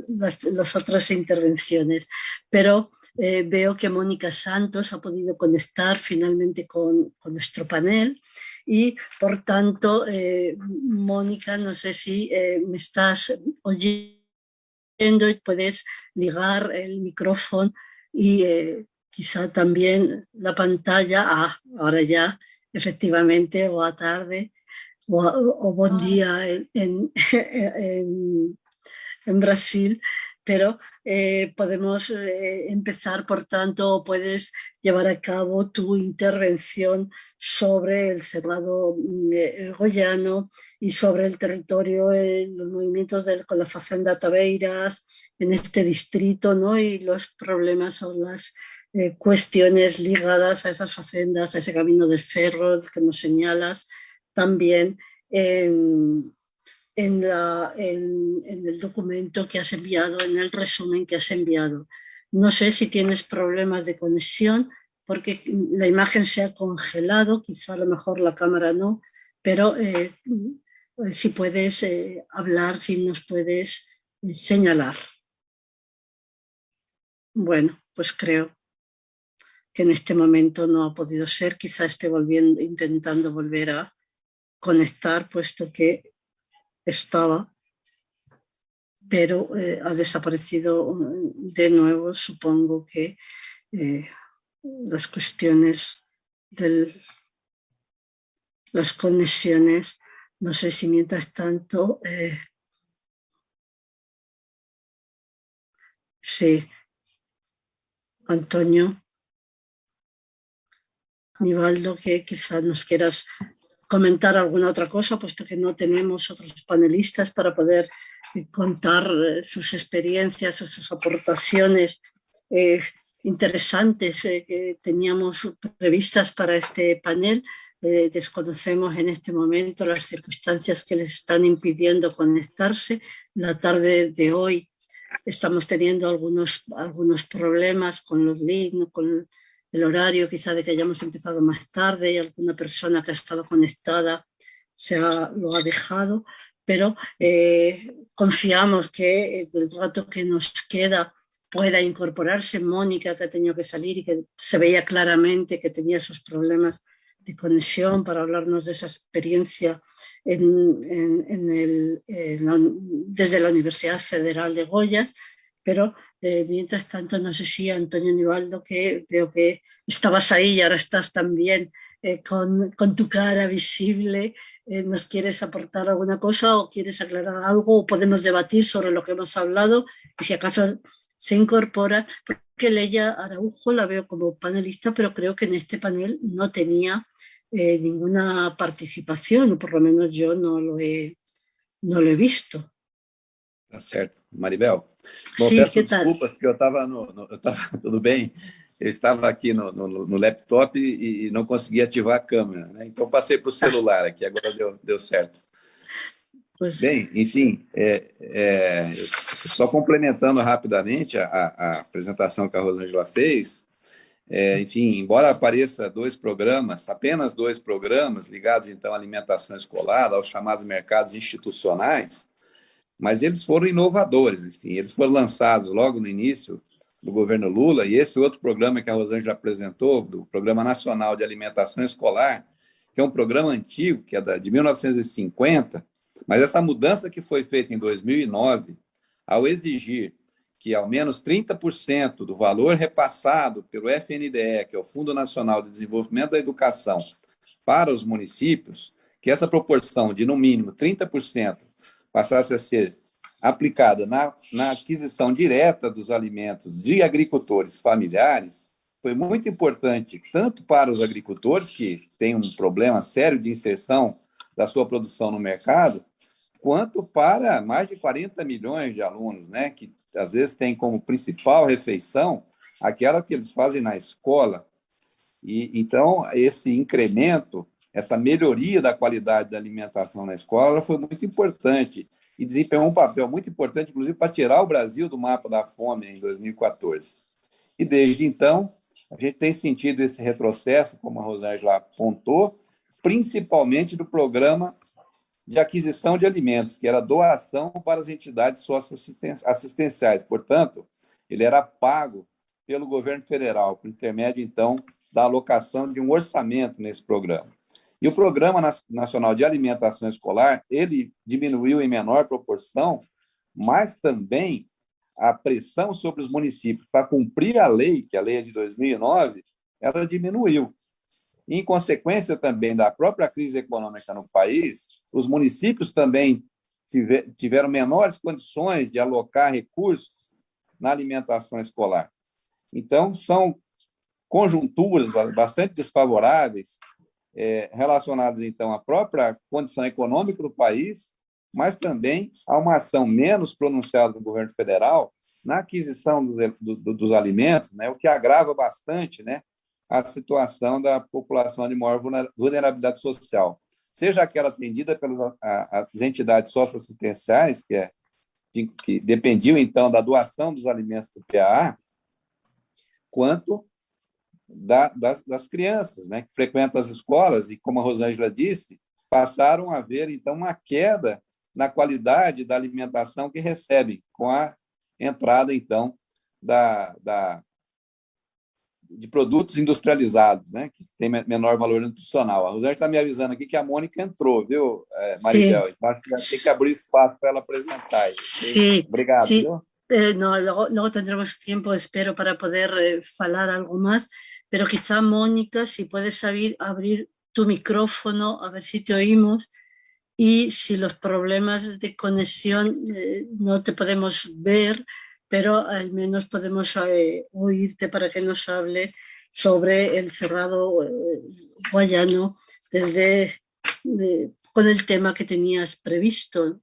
las otras intervenciones. Pero veo que Mónica Santos ha podido conectar finalmente con nuestro panel y, por tanto, Mónica, no sé si me estás oyendo y puedes ligar el micrófono y quizá también la pantalla. Ahora ya, efectivamente, o a tarde o buen día en Brasil, pero podemos empezar, por tanto, puedes llevar a cabo tu intervención sobre el Cerrado Goiano y sobre el territorio, los movimientos con la Facenda Taveiras en este distrito, ¿no? Y los problemas o las cuestiones ligadas a esas facendas, a ese camino del ferro que nos señalas también en el documento que has enviado, en el resumen que has enviado. No sé si tienes problemas de conexión, porque la imagen se ha congelado, quizá a lo mejor la cámara no, pero si puedes hablar, si nos puedes señalar. Bueno, pues creo que en este momento no ha podido ser, quizá esté intentando volver a conectar, puesto que estaba, pero ha desaparecido de nuevo. Supongo que las cuestiones las conexiones, no sé si mientras tanto sí, Antonio Nivaldo, que quizás nos quieras comentar alguna otra cosa, puesto que no tenemos otros panelistas para poder contar sus experiencias o sus aportaciones interesantes que teníamos previstas para este panel. Desconocemos en este momento las circunstancias que les están impidiendo conectarse. La tarde de hoy estamos teniendo algunos problemas con los links, con el horario, quizá de que hayamos empezado más tarde y alguna persona que ha estado conectada lo ha dejado, pero confiamos que el rato que nos queda pueda incorporarse Mónica, que ha tenido que salir y que se veía claramente que tenía esos problemas de conexión, para hablarnos de esa experiencia desde la Universidad Federal de Goiás. Pero mientras tanto, no sé si Antonio Nivaldo, que veo que estabas ahí y ahora estás también con tu cara visible, ¿nos quieres aportar alguna cosa o quieres aclarar algo, o podemos debatir sobre lo que hemos hablado? Y si acaso se incorpora, porque Leia Araujo la veo como panelista, pero creo que en este panel no tenía ninguna participación, o por lo menos yo no lo he visto. Tá certo. Maribel? Bom, Sim, peço desculpas, porque eu estava tudo bem, eu estava aqui no laptop e não conseguia ativar a câmera, né? Então passei para o celular aqui, agora deu certo. Pois. Bem, enfim, só complementando rapidamente a apresentação que a Rosângela fez, Enfim, embora apareça apenas dois programas ligados, então, à alimentação escolar, aos chamados mercados institucionais, mas eles foram inovadores, enfim, eles foram lançados logo no início do governo Lula, e esse outro programa que a Rosângela apresentou, do Programa Nacional de Alimentação Escolar, que é um programa antigo, que é de 1950, mas essa mudança que foi feita em 2009, ao exigir que ao menos 30% do valor repassado pelo FNDE, que é o Fundo Nacional de Desenvolvimento da Educação, para os municípios, que essa proporção de, no mínimo, 30% passasse a ser aplicada na aquisição direta dos alimentos de agricultores familiares, foi muito importante, tanto para os agricultores, que têm um problema sério de inserção da sua produção no mercado, quanto para mais de 40 milhões de alunos, né, que às vezes têm como principal refeição aquela que eles fazem na escola. E então, esse incremento, essa melhoria da qualidade da alimentação na escola foi muito importante e desempenhou um papel muito importante, inclusive, para tirar o Brasil do mapa da fome em 2014. E, desde então, a gente tem sentido esse retrocesso, como a Rosângela apontou, principalmente do programa de aquisição de alimentos, que era doação para as entidades socioassistenciais. Portanto, ele era pago pelo governo federal, por intermédio, então, da alocação de um orçamento nesse programa. E o Programa Nacional de Alimentação Escolar, ele diminuiu em menor proporção, mas também a pressão sobre os municípios para cumprir a lei, que a lei é de 2009, ela diminuiu. E, em consequência também da própria crise econômica no país, os municípios também tiveram menores condições de alocar recursos na alimentação escolar. Então, são conjunturas bastante desfavoráveis, relacionadas, então, à própria condição econômica do país, mas também a uma ação menos pronunciada do governo federal na aquisição dos alimentos, né, o que agrava bastante, né, a situação da população de maior vulnerabilidade social, seja aquela atendida pelas entidades socioassistenciais, que dependiam, então, da doação dos alimentos do PAA, quanto das crianças, né, que frequentam as escolas e, como a Rosângela disse, passaram a ver, então, uma queda na qualidade da alimentação que recebem com a entrada, então, de produtos industrializados, né, que têm menor valor nutricional. A Rosângela está me avisando aqui que a Mônica entrou, viu, Maribel? Então, acho que vai ter que abrir espaço para ela apresentar. Sí, Obrigado. sí. Viu? No, luego tendremos tiempo, espero, para poder falar algo más, pero quizá, Mónica, si puedes abrir tu micrófono, a ver si te oímos, y si los problemas de conexión no te podemos ver, pero al menos podemos oírte para que nos hable sobre el cerrado guayano con el tema que tenías previsto.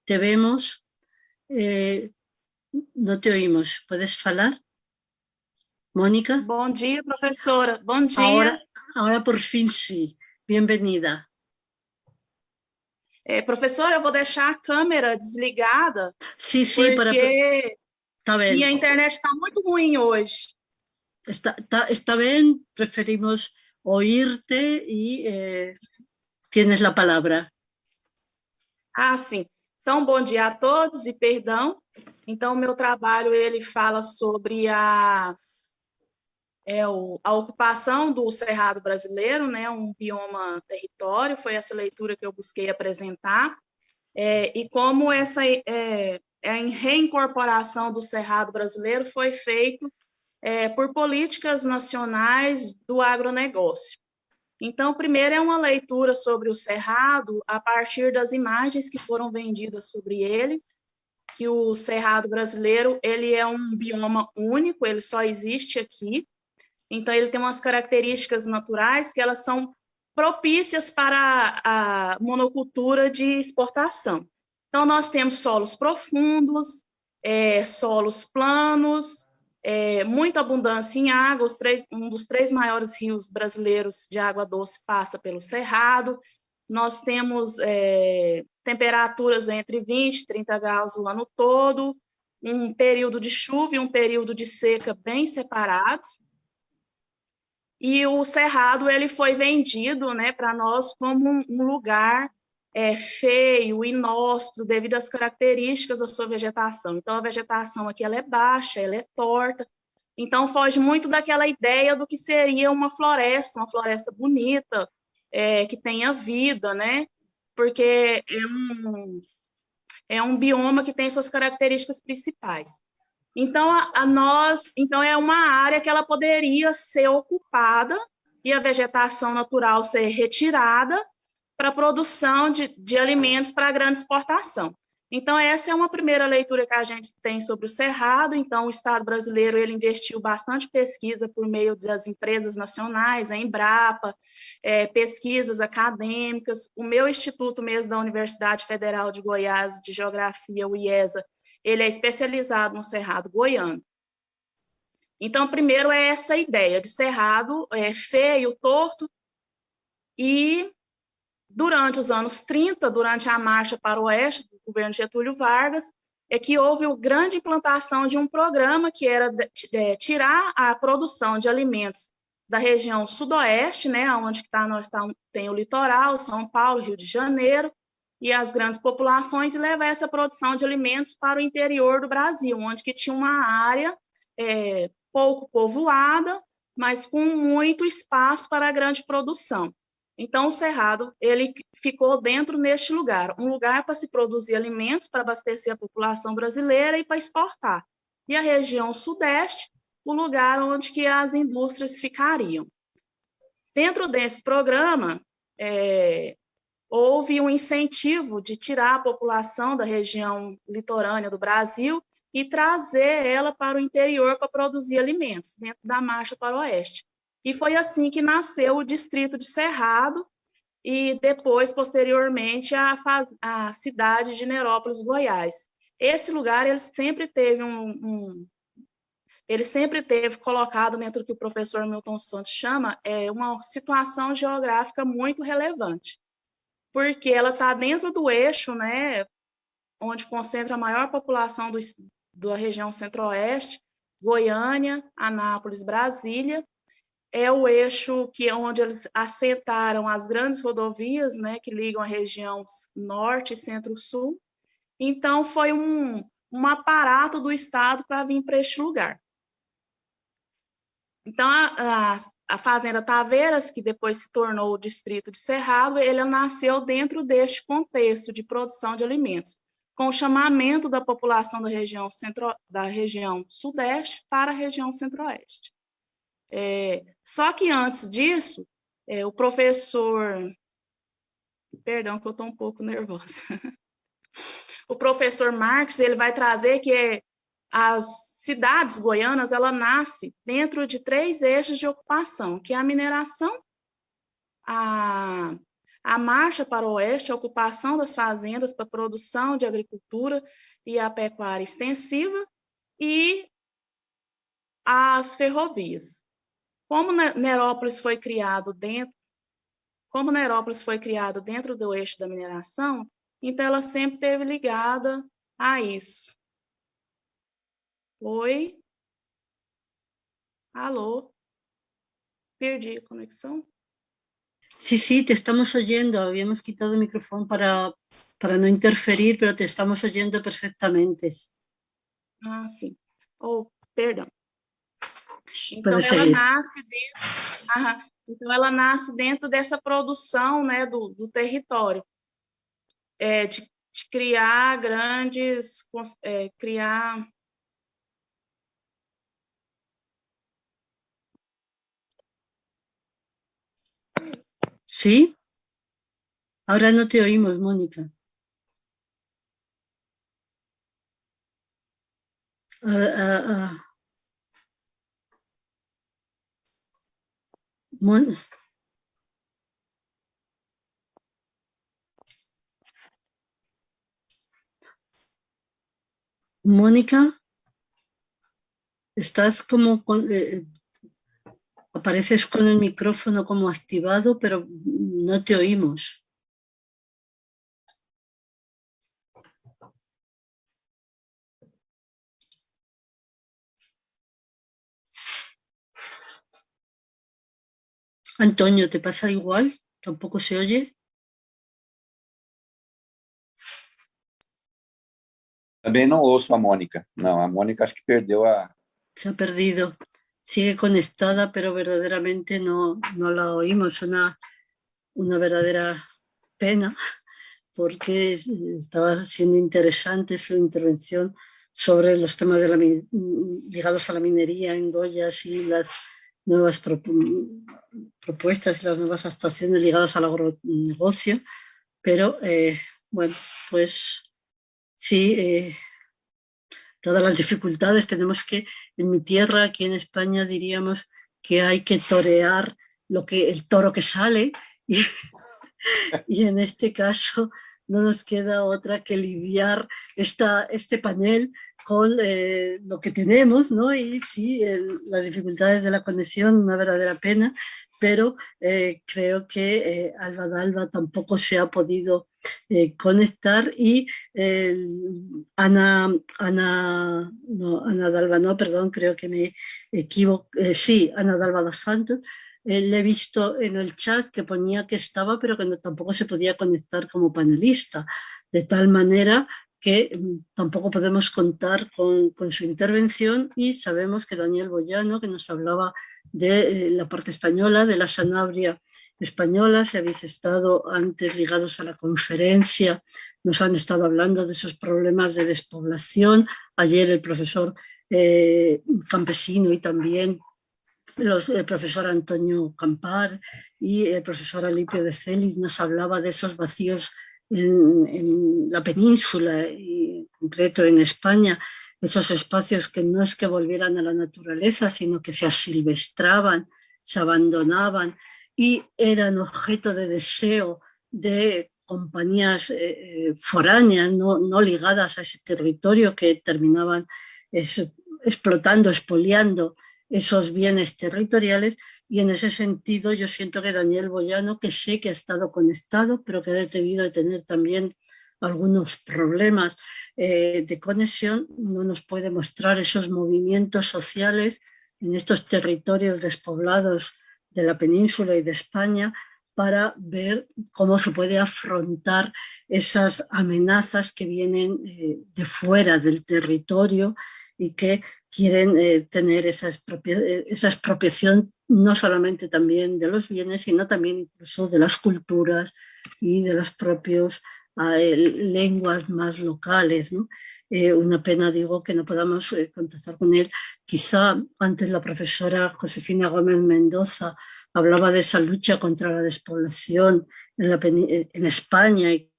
Te vemos, no te oímos. ¿Puedes falar, Mónica? Bom dia, professora. Bom dia. Ahora por fin sí. Bienvenida. Professora, eu vou deixar a câmera desligada, Sí, porque está bien. minha internet está muito ruim hoje. Está bien, preferimos oírte y tienes la palabra. Ah, sim. Então, bom dia a todos e perdão. Então, o meu trabalho, ele fala sobre a ocupação do Cerrado brasileiro, né, um bioma território, foi essa leitura que eu busquei apresentar, e como essa reincorporação do Cerrado brasileiro foi feito por políticas nacionais do agronegócio. Então, primeiro é uma leitura sobre o Cerrado a partir das imagens que foram vendidas sobre ele, que o Cerrado brasileiro ele é um bioma único, ele só existe aqui. Então, ele tem umas características naturais que elas são propícias para a monocultura de exportação. Então, nós temos solos profundos, solos planos, muita abundância em água. Um dos 3 maiores rios brasileiros de água doce passa pelo Cerrado. Nós temos temperaturas entre 20 e 30 graus o ano todo. um período de chuva e um período de seca bem separados. E o Cerrado ele foi vendido, né, para nós como um lugar feio, inóspito, devido às características da sua vegetação. Então, a vegetação aqui ela é baixa, ela é torta. Então, foge muito daquela ideia do que seria uma floresta bonita, que tenha vida, né? Porque é um bioma que tem suas características principais. Então, então é uma área que ela poderia ser ocupada e a vegetação natural ser retirada para a produção de alimentos para grande exportação. Então, essa é uma primeira leitura que a gente tem sobre o Cerrado. Então, o Estado brasileiro ele investiu bastante pesquisa por meio das empresas nacionais, a Embrapa, pesquisas acadêmicas. O meu instituto mesmo da Universidade Federal de Goiás de Geografia, o IESA, ele é especializado no Cerrado goiano. Então, primeiro é essa ideia de Cerrado feio, torto, e durante os anos 30, durante a Marcha para o Oeste do governo Getúlio Vargas, é que houve uma grande implantação de um programa que era tirar a produção de alimentos da região sudoeste, né, onde tem o litoral, São Paulo, Rio de Janeiro, e as grandes populações, e levar essa produção de alimentos para o interior do Brasil, onde que tinha uma área pouco povoada, mas com muito espaço para a grande produção. Então, o Cerrado ele ficou dentro neste lugar, um lugar para se produzir alimentos, para abastecer a população brasileira e para exportar. E a região sudeste, o lugar onde que as indústrias ficariam. Dentro desse programa, houve um incentivo de tirar a população da região litorânea do Brasil e trazer ela para o interior para produzir alimentos, dentro da Marcha para o Oeste. E foi assim que nasceu o distrito de Cerrado e depois, posteriormente, a cidade de Nerópolis, Goiás. Esse lugar ele sempre teve ele sempre teve colocado dentro do que o professor Milton Santos chama uma situação geográfica muito relevante, porque ela está dentro do eixo, né, onde concentra a maior população da região centro-oeste, Goiânia, Anápolis, Brasília. É o eixo onde eles assentaram as grandes rodovias, né, que ligam a região norte e centro-sul. Então, foi um aparato do Estado para vir para este lugar. Então, a Fazenda Taveiras, que depois se tornou o distrito de Cerrado, ele nasceu dentro deste contexto de produção de alimentos, com o chamamento da população da região sudeste para a região centro-oeste. Só que antes disso, o professor... Perdão, que eu estou um pouco nervosa. O professor Marx ele vai trazer que as cidades goianas ela nasce dentro de 3 eixos de ocupação, que é a mineração, a marcha para o oeste, a ocupação das fazendas para a produção de agricultura e a pecuária extensiva, e as ferrovias. Como Nerópolis foi criado dentro do eixo da mineração, então ela sempre esteve ligada a isso. Oi? Alô? Perdi a conexão? Sí, te estamos oyendo. Habíamos quitado el micrófono para no interferir, pero te estamos oyendo perfectamente. Ah, sim. Perdão. Então ela nasce dentro dessa produção, né, do território, de criar criar... ¿Sí? Ahora no te oímos, Mónica. Mónica, estás como apareces con el micrófono como activado, pero no te oímos. Antonio, ¿te pasa igual? ¿Tampoco se oye? Também não ouço a Mônica. Não, a Mônica acho que perdeu a... Se ha perdido. Sigue conectada, pero verdaderamente no la oímos. Una verdadera pena, porque estaba siendo interesante su intervención sobre los temas ligados a la minería en Goyas y las nuevas propuestas y las nuevas actuaciones ligadas al agronegocio, pero bueno, pues sí, todas las dificultades tenemos que, en mi tierra, aquí en España, diríamos que hay que torear el toro que sale, y en este caso no nos queda otra que lidiar este panel con lo que tenemos, ¿no? Y sí, las dificultades de la conexión, una verdadera pena, pero creo que Alba Dalva tampoco se ha podido conectar, y Ana Dalva no, perdón, creo que me equivoco, sí, Ana Dalva dos Santos. Le he visto en el chat que ponía que estaba, pero que tampoco se podía conectar como panelista, de tal manera que tampoco podemos contar con su intervención. Y sabemos que Daniel Boyano, que nos hablaba de la parte española, de la Sanabria española, si habéis estado antes ligados a la conferencia, nos han estado hablando de esos problemas de despoblación. Ayer el profesor Campesino y también el profesor Antonio Campar y el profesor Alipio de Celis nos hablaba de esos vacíos en la península y en concreto en España, esos espacios que no es que volvieran a la naturaleza, sino que se asilvestraban, se abandonaban y eran objeto de deseo de compañías foráneas, no ligadas a ese territorio, que terminaban explotando, expoliando esos bienes territoriales. Y en ese sentido yo siento que Daniel Boyano, que sé que ha estado conectado, pero que ha debido de tener también algunos problemas de conexión, no nos puede mostrar esos movimientos sociales en estos territorios despoblados de la península y de España, para ver cómo se puede afrontar esas amenazas que vienen de fuera del territorio y que quieren tener esa expropiación no solamente también de los bienes, sino también incluso de las culturas y de las propias lenguas más locales, ¿no? Una pena, digo, que no podamos contestar con él. Quizá antes la profesora Josefina Gómez Mendoza hablaba de esa lucha contra la despoblación en España y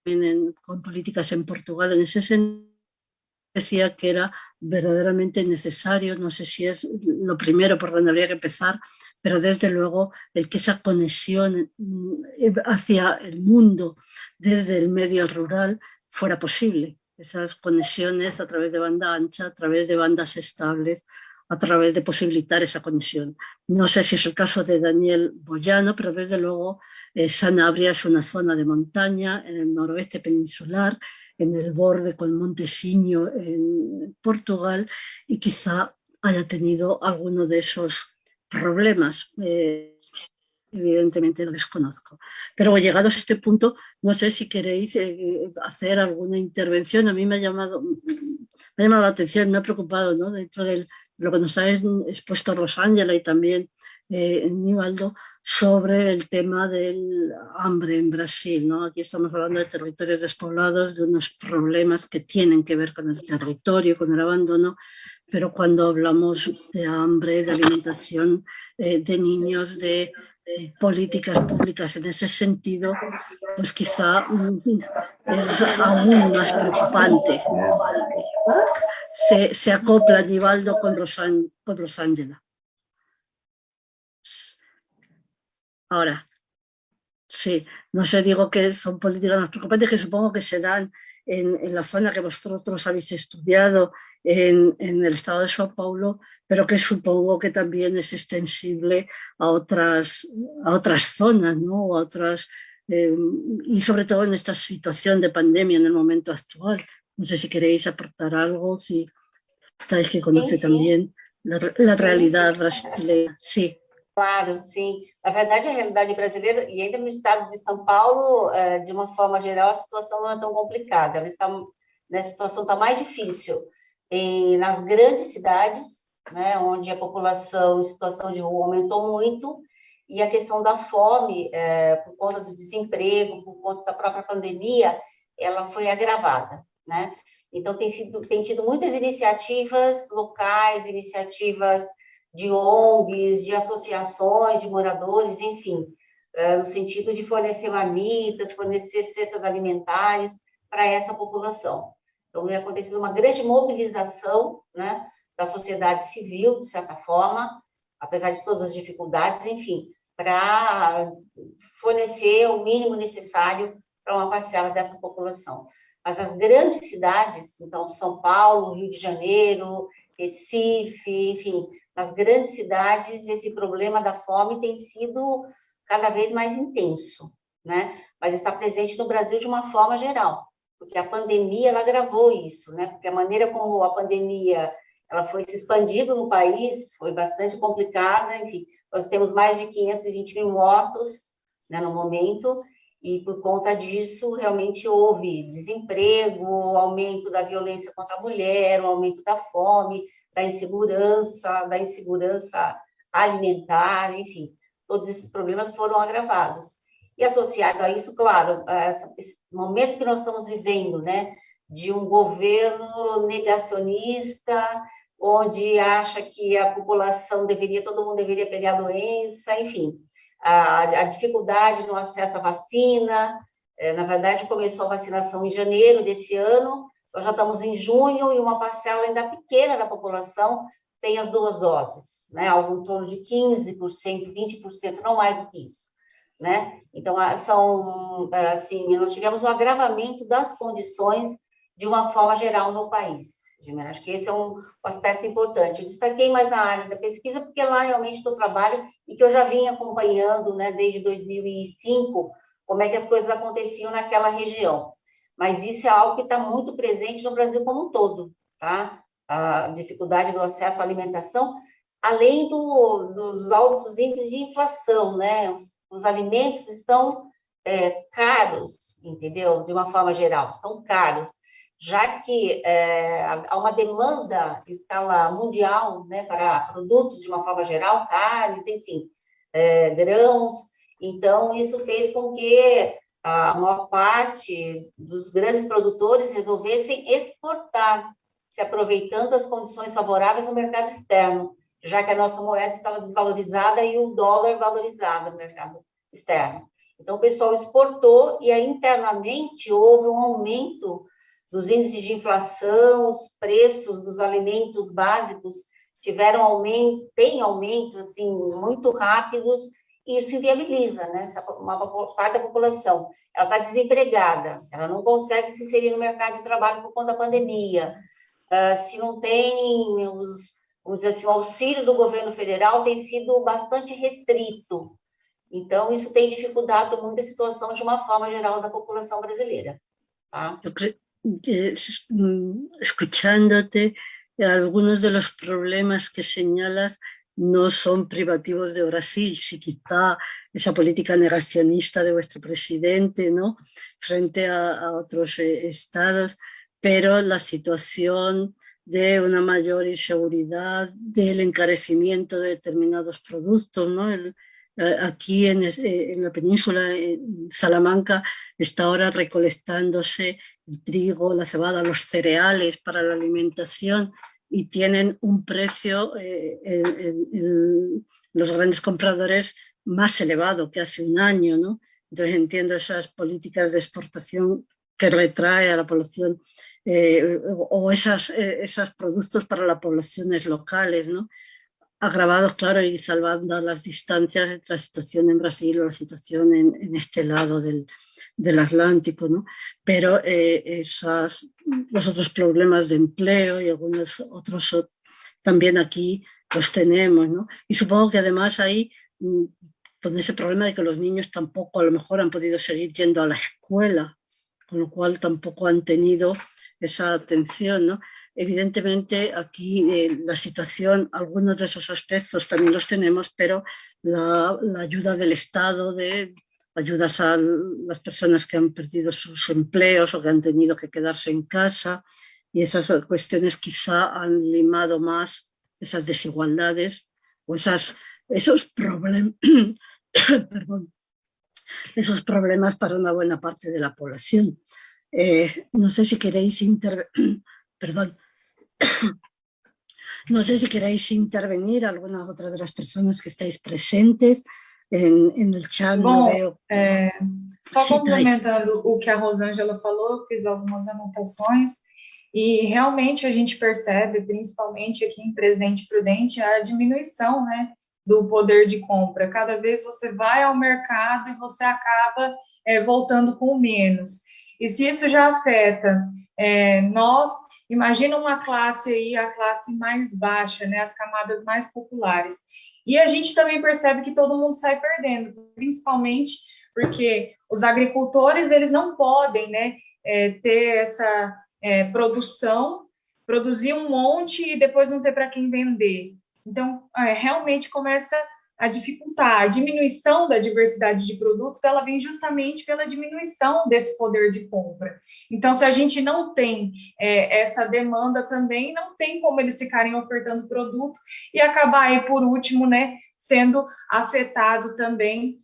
también con políticas en Portugal. En ese sentido, decía que era verdaderamente necesario, no sé si es lo primero por donde habría que empezar, pero desde luego el que esa conexión hacia el mundo desde el medio rural fuera posible. Esas conexiones a través de banda ancha, a través de bandas estables, a través de posibilitar esa conexión. No sé si es el caso de Daniel Boyano, pero desde luego Sanabria es una zona de montaña en el noroeste peninsular, en el borde con Montesiño en Portugal, y quizá haya tenido alguno de esos problemas. Evidentemente lo desconozco. Pero llegados a este punto, no sé si queréis hacer alguna intervención. A mí me ha llamado la atención, me ha preocupado, ¿no? Dentro de lo que nos ha expuesto Rosángela y también Nivaldo, sobre el tema del hambre en Brasil, ¿no? Aquí estamos hablando de territorios despoblados, de unos problemas que tienen que ver con el territorio, con el abandono, pero cuando hablamos de hambre, de alimentación de niños, de políticas públicas en ese sentido, pues quizá es aún más preocupante. Se acopla Nivaldo con Rosángela. Ahora, sí, no sé, digo que son políticas más preocupantes, que supongo que se dan en la zona que vosotros habéis estudiado, en el estado de São Paulo, pero que supongo que también es extensible a otras zonas, ¿no? A otras, y sobre todo en esta situación de pandemia en el momento actual. No sé si queréis aportar algo, si estáis que conoce también la realidad brasileña. Sí. Claro, sim. Na verdade, a realidade brasileira, e ainda no estado de São Paulo, de uma forma geral, a situação não é tão complicada. Ela está, né, a situação está mais difícil nas grandes cidades, né, onde a população em situação de rua aumentou muito, e a questão da fome, por conta do desemprego, por conta da própria pandemia, ela foi agravada, né? Então, tem tido muitas iniciativas locais, iniciativas de ONGs, de associações, de moradores, enfim, no sentido de fornecer marmitas, fornecer cestas alimentares para essa população. Então, tem acontecido uma grande mobilização, né, da sociedade civil, de certa forma, apesar de todas as dificuldades, enfim, para fornecer o mínimo necessário para uma parcela dessa população. Mas as grandes cidades, então, São Paulo, Rio de Janeiro, Recife, enfim, nas grandes cidades, esse problema da fome tem sido cada vez mais intenso, né? Mas está presente no Brasil de uma forma geral, porque a pandemia, ela agravou isso, né? Porque a maneira como a pandemia ela foi se expandindo no país foi bastante complicada, enfim, nós temos mais de 520 mil mortos, né, no momento, e por conta disso, realmente houve desemprego, aumento da violência contra a mulher, o aumento da fome, da insegurança alimentar, enfim, todos esses problemas foram agravados. E associado a isso, claro, esse momento que nós estamos vivendo, né, de um governo negacionista, onde acha que a população todo mundo deveria pegar a doença, enfim, a dificuldade no acesso à vacina. Na verdade, começou a vacinação em janeiro desse ano, nós já estamos em junho e uma parcela ainda pequena da população tem as 2 doses, né? Algo em torno de 15%, 20%, não mais do que isso, né? Então, assim, nós tivemos um agravamento das condições de uma forma geral no país. Acho que esse é um aspecto importante. Eu destaquei mais na área da pesquisa, porque lá realmente eu trabalho e que eu já vim acompanhando, né, desde 2005, como é que as coisas aconteciam naquela região. Mas isso é algo que está muito presente no Brasil como um todo, tá? A dificuldade do acesso à alimentação, além dos altos índices de inflação, né? Os alimentos estão caros, entendeu? De uma forma geral, estão caros, já que há uma demanda em escala mundial, né, para produtos de uma forma geral, carnes, enfim, grãos. Então, isso fez com que a maior parte dos grandes produtores resolvessem exportar, se aproveitando das condições favoráveis no mercado externo, já que a nossa moeda estava desvalorizada e o dólar valorizado no mercado externo. Então, o pessoal exportou e aí, internamente, houve um aumento dos índices de inflação, os preços dos alimentos básicos têm aumentos assim, muito rápidos, e isso inviabiliza, né? Uma parte da população. Ela está desempregada, ela não consegue se inserir no mercado de trabalho por conta da pandemia. Se não tem vamos dizer assim, o auxílio do governo federal tem sido bastante restrito. Então, isso tem dificultado muito a situação de uma forma geral da população brasileira. Tá? Yo creo que, escuchándote, algunos de los problemas que señalas no son privativos de Brasil, si quizá esa política negacionista de vuestro presidente, ¿no?, frente a otros estados, pero la situación de una mayor inseguridad, del encarecimiento de determinados productos, ¿no? Aquí en la península, en Salamanca, está ahora recolectándose el trigo, la cebada, los cereales para la alimentación, y tienen un precio los grandes compradores más elevado que hace un año, ¿no? Entonces entiendo esas políticas de exportación que retrae a la población o esos productos para las poblaciones locales, ¿no? Agravados, claro, y salvando las distancias entre la situación en Brasil o la situación en este lado del Atlántico, ¿no? Pero los otros problemas de empleo y algunos otros también aquí los tenemos, ¿no? Y supongo que además ahí, con ese problema de que los niños tampoco a lo mejor han podido seguir yendo a la escuela, con lo cual tampoco han tenido esa atención, ¿no? evidentemente aquí la situación, algunos de esos aspectos también los tenemos, pero la ayuda del Estado, de ayudas a las personas que han perdido sus empleos o que han tenido que quedarse en casa, y esas cuestiones quizá han limado más esas desigualdades o esos problemas, perdón, esos problemas para una buena parte de la población. No sé si queréis perdón. No sé si queréis intervenir, alguna otra de las personas que estáis presentes en el chat. Bom, no veo. Só Sí, complementando o que a Rosângela falou, eu fiz algumas anotações, e realmente a gente percebe, principalmente aqui em Presidente Prudente, a diminuição, né, do poder de compra. Cada vez você vai ao mercado e você acaba voltando com menos. E se isso já afeta nós, imagina uma classe aí, a classe mais baixa, né, as camadas mais populares. E a gente também percebe que todo mundo sai perdendo, principalmente porque os agricultores, eles não podem, né, ter essa produção, produzir um monte e depois não ter para quem vender. Então, realmente começa a dificultar. A diminuição da diversidade de produtos, ela vem justamente pela diminuição desse poder de compra. Então, se a gente não tem essa demanda também, não tem como eles ficarem ofertando produto e acabar aí, por último, né, sendo afetado também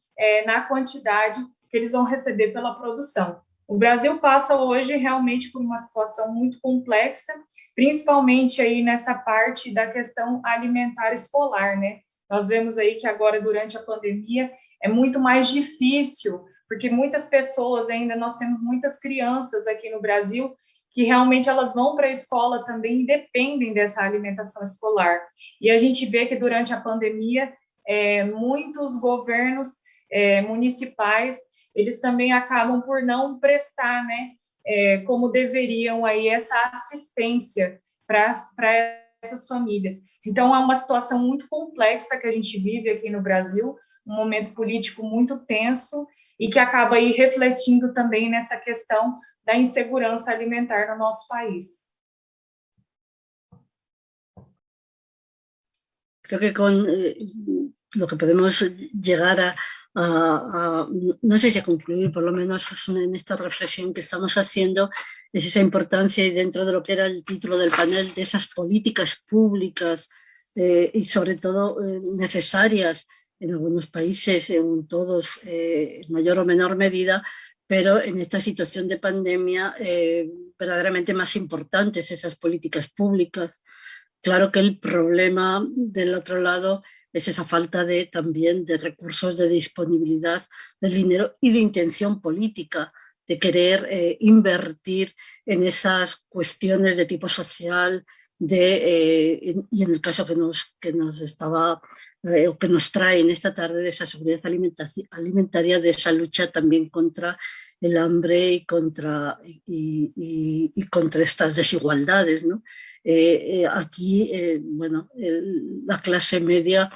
na quantidade que eles vão receber pela produção. O Brasil passa hoje realmente por uma situação muito complexa, principalmente aí nessa parte da questão alimentar escolar, né? Nós vemos aí que agora, durante a pandemia, é muito mais difícil, porque muitas pessoas ainda, nós temos muitas crianças aqui no Brasil que realmente elas vão para a escola também e dependem dessa alimentação escolar. E a gente vê que durante a pandemia, muitos governos municipais, eles também acabam por não prestar, né, como deveriam aí essa assistência para essas famílias. Então, é uma situação muito complexa que a gente vive aqui no Brasil, um momento político muito tenso e que acaba aí refletindo também nessa questão da insegurança alimentar no nosso país. Creo que con lo que podemos llegar no sé si a concluir, por lo menos en esta reflexión que estamos haciendo, es esa importancia, y dentro de lo que era el título del panel, de esas políticas públicas y sobre todo necesarias en algunos países, en todos, en mayor o menor medida, pero en esta situación de pandemia verdaderamente más importantes esas políticas públicas. Claro que el problema del otro lado es esa falta también de recursos, de disponibilidad del dinero y de intención política, de querer invertir en esas cuestiones de tipo social, y en el caso que nos estaba o que nos trae en esta tarde, de esa seguridad alimentaria, de esa lucha también contra el hambre y contra estas desigualdades, ¿no? Aquí, bueno, la clase media,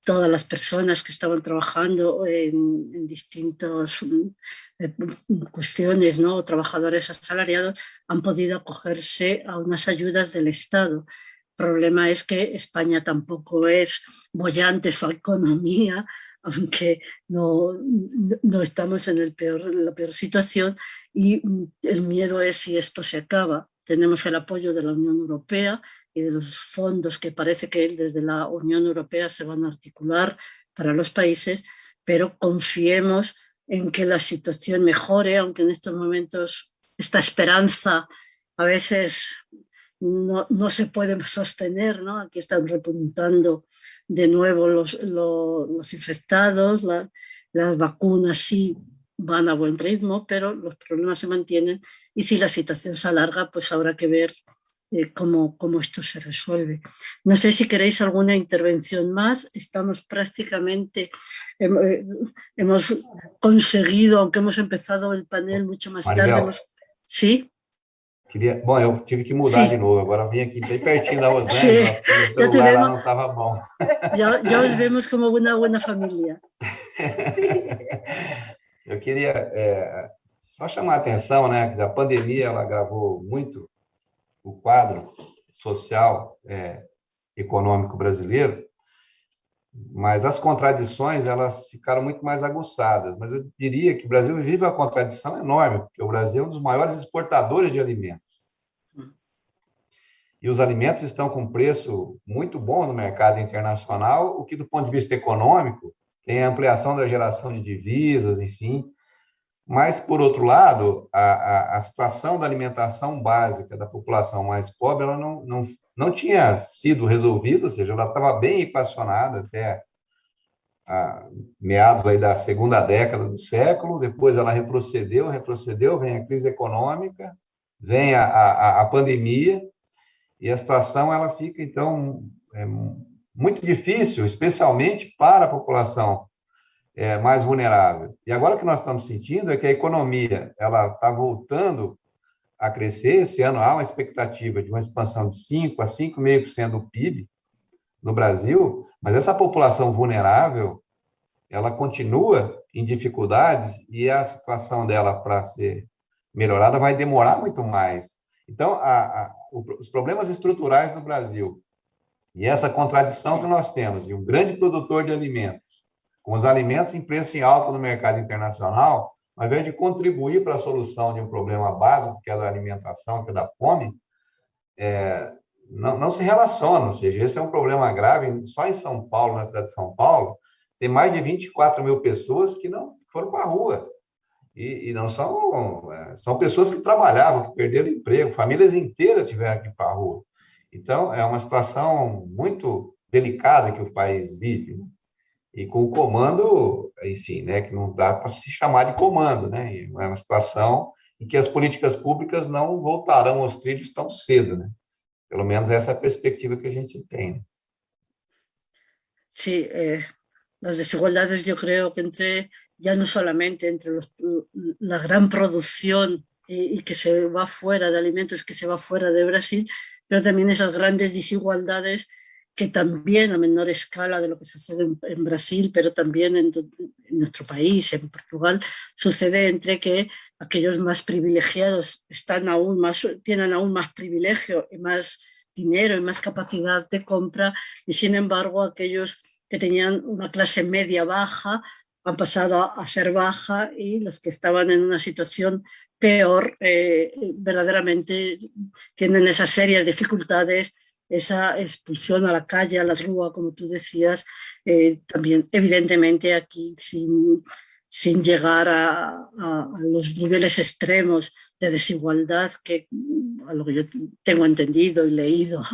todas las personas que estaban trabajando en distintas cuestiones, ¿no? Trabajadores asalariados, han podido acogerse a unas ayudas del Estado. El problema es que España tampoco es boyante su economía, aunque no estamos en la peor situación, y el miedo es si esto se acaba. Tenemos el apoyo de la Unión Europea y de los fondos que parece que desde la Unión Europea se van a articular para los países, pero confiemos en que la situación mejore, aunque en estos momentos esta esperanza a veces no se puede sostener, ¿no? Aquí están repuntando de nuevo los infectados, las vacunas sí van a buen ritmo, pero los problemas se mantienen, y si la situación se alarga, pues habrá que ver cómo esto se resuelve. No sé si queréis alguna intervención más. Estamos prácticamente, hemos conseguido, aunque hemos empezado el panel mucho más tarde. ¿Sí? Bom, eu tive que mudar de novo, agora vim aqui bem pertinho da Rosângela, porque o celular lá não estava bom. Ya os vemos como una buena familia. Eu queria só chamar a atenção, né, que a pandemia ela agravou muito o quadro social, econômico brasileiro, mas as contradições elas ficaram muito mais aguçadas. Mas eu diria que o Brasil vive uma contradição enorme, porque o Brasil é um dos maiores exportadores de alimentos. E os alimentos estão com preço muito bom no mercado internacional, o que, do ponto de vista econômico, tem a ampliação da geração de divisas, enfim. Mas, por outro lado, a situação da alimentação básica da população mais pobre ela não tinha sido resolvida, ou seja, ela estava bem equacionada até meados aí da segunda década do século, depois ela retrocedeu, vem a crise econômica, vem a pandemia, e a situação ela fica, então, muito difícil, especialmente para a população mais vulnerável. E agora o que nós estamos sentindo é que a economia ela está voltando a crescer. Esse ano há uma expectativa de uma expansão de 5% a 5,5% do PIB no Brasil, mas essa população vulnerável ela continua em dificuldades e a situação dela para ser melhorada vai demorar muito mais. Então, os problemas estruturais no Brasil e essa contradição que nós temos de um grande produtor de alimentos, com os alimentos em preço em alta no mercado internacional, ao invés de contribuir para a solução de um problema básico, que é da alimentação, que é da fome, não se relacionam. Ou seja, esse é um problema grave. Só em São Paulo, na cidade de São Paulo, tem mais de 24 mil pessoas que não foram para a rua. E não são pessoas que trabalhavam, que perderam emprego, famílias inteiras tiveram que ir para a rua. Então, é uma situação muito delicada que o país vive, né? E com o comando, enfim, né, que não dá para se chamar de comando, né? E é uma situação em que as políticas públicas não voltarão aos trilhos tão cedo, né? Pelo menos essa é a perspectiva que a gente tem. Sí, las desigualdades yo creo que ya no solamente entre la gran producción y que se va fuera de alimentos, que se va fuera de Brasil, pero también esas grandes desigualdades que también a menor escala de lo que sucede en Brasil, pero también en nuestro país, en Portugal, sucede entre que aquellos más privilegiados tienen aún más privilegio y más dinero y más capacidad de compra, y sin embargo aquellos que tenían una clase media baja han pasado a ser baja, y los que estaban en una situación peor verdaderamente tienen esas serias dificultades, esa expulsión a la calle, a la rúa, como tú decías, también evidentemente aquí sin llegar a los niveles extremos de desigualdad que, a lo que yo tengo entendido y leído,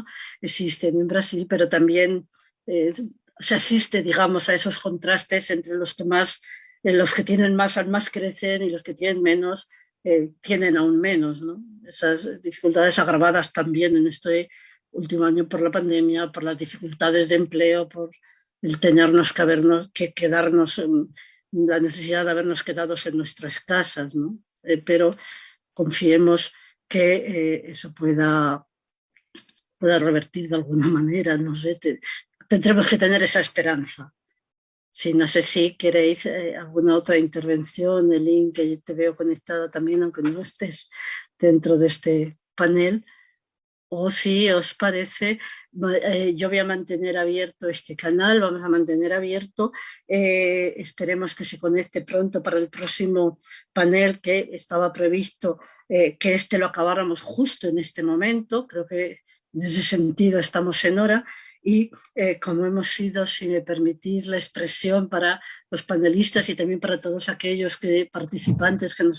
existen en Brasil, pero también se asiste, digamos, a esos contrastes entre los que tienen más crecen, y los que tienen menos tienen aún menos, ¿no? Esas dificultades agravadas también en este último año por la pandemia, por las dificultades de empleo, por el tenernos que quedarnos, la necesidad de habernos quedado en nuestras casas, ¿no? Pero confiemos que eso pueda revertir de alguna manera, no sé, tendremos que tener esa esperanza. Sí, no sé si queréis alguna otra intervención, Elin, que te veo conectada también, aunque no estés dentro de este panel. O si os parece, yo voy a mantener abierto este canal, vamos a mantener abierto, esperemos que se conecte pronto para el próximo panel, que estaba previsto que lo acabáramos justo en este momento. Creo que en ese sentido estamos en hora, y como hemos sido, si me permitís la expresión, para los panelistas y también para todos aquellos participantes que nos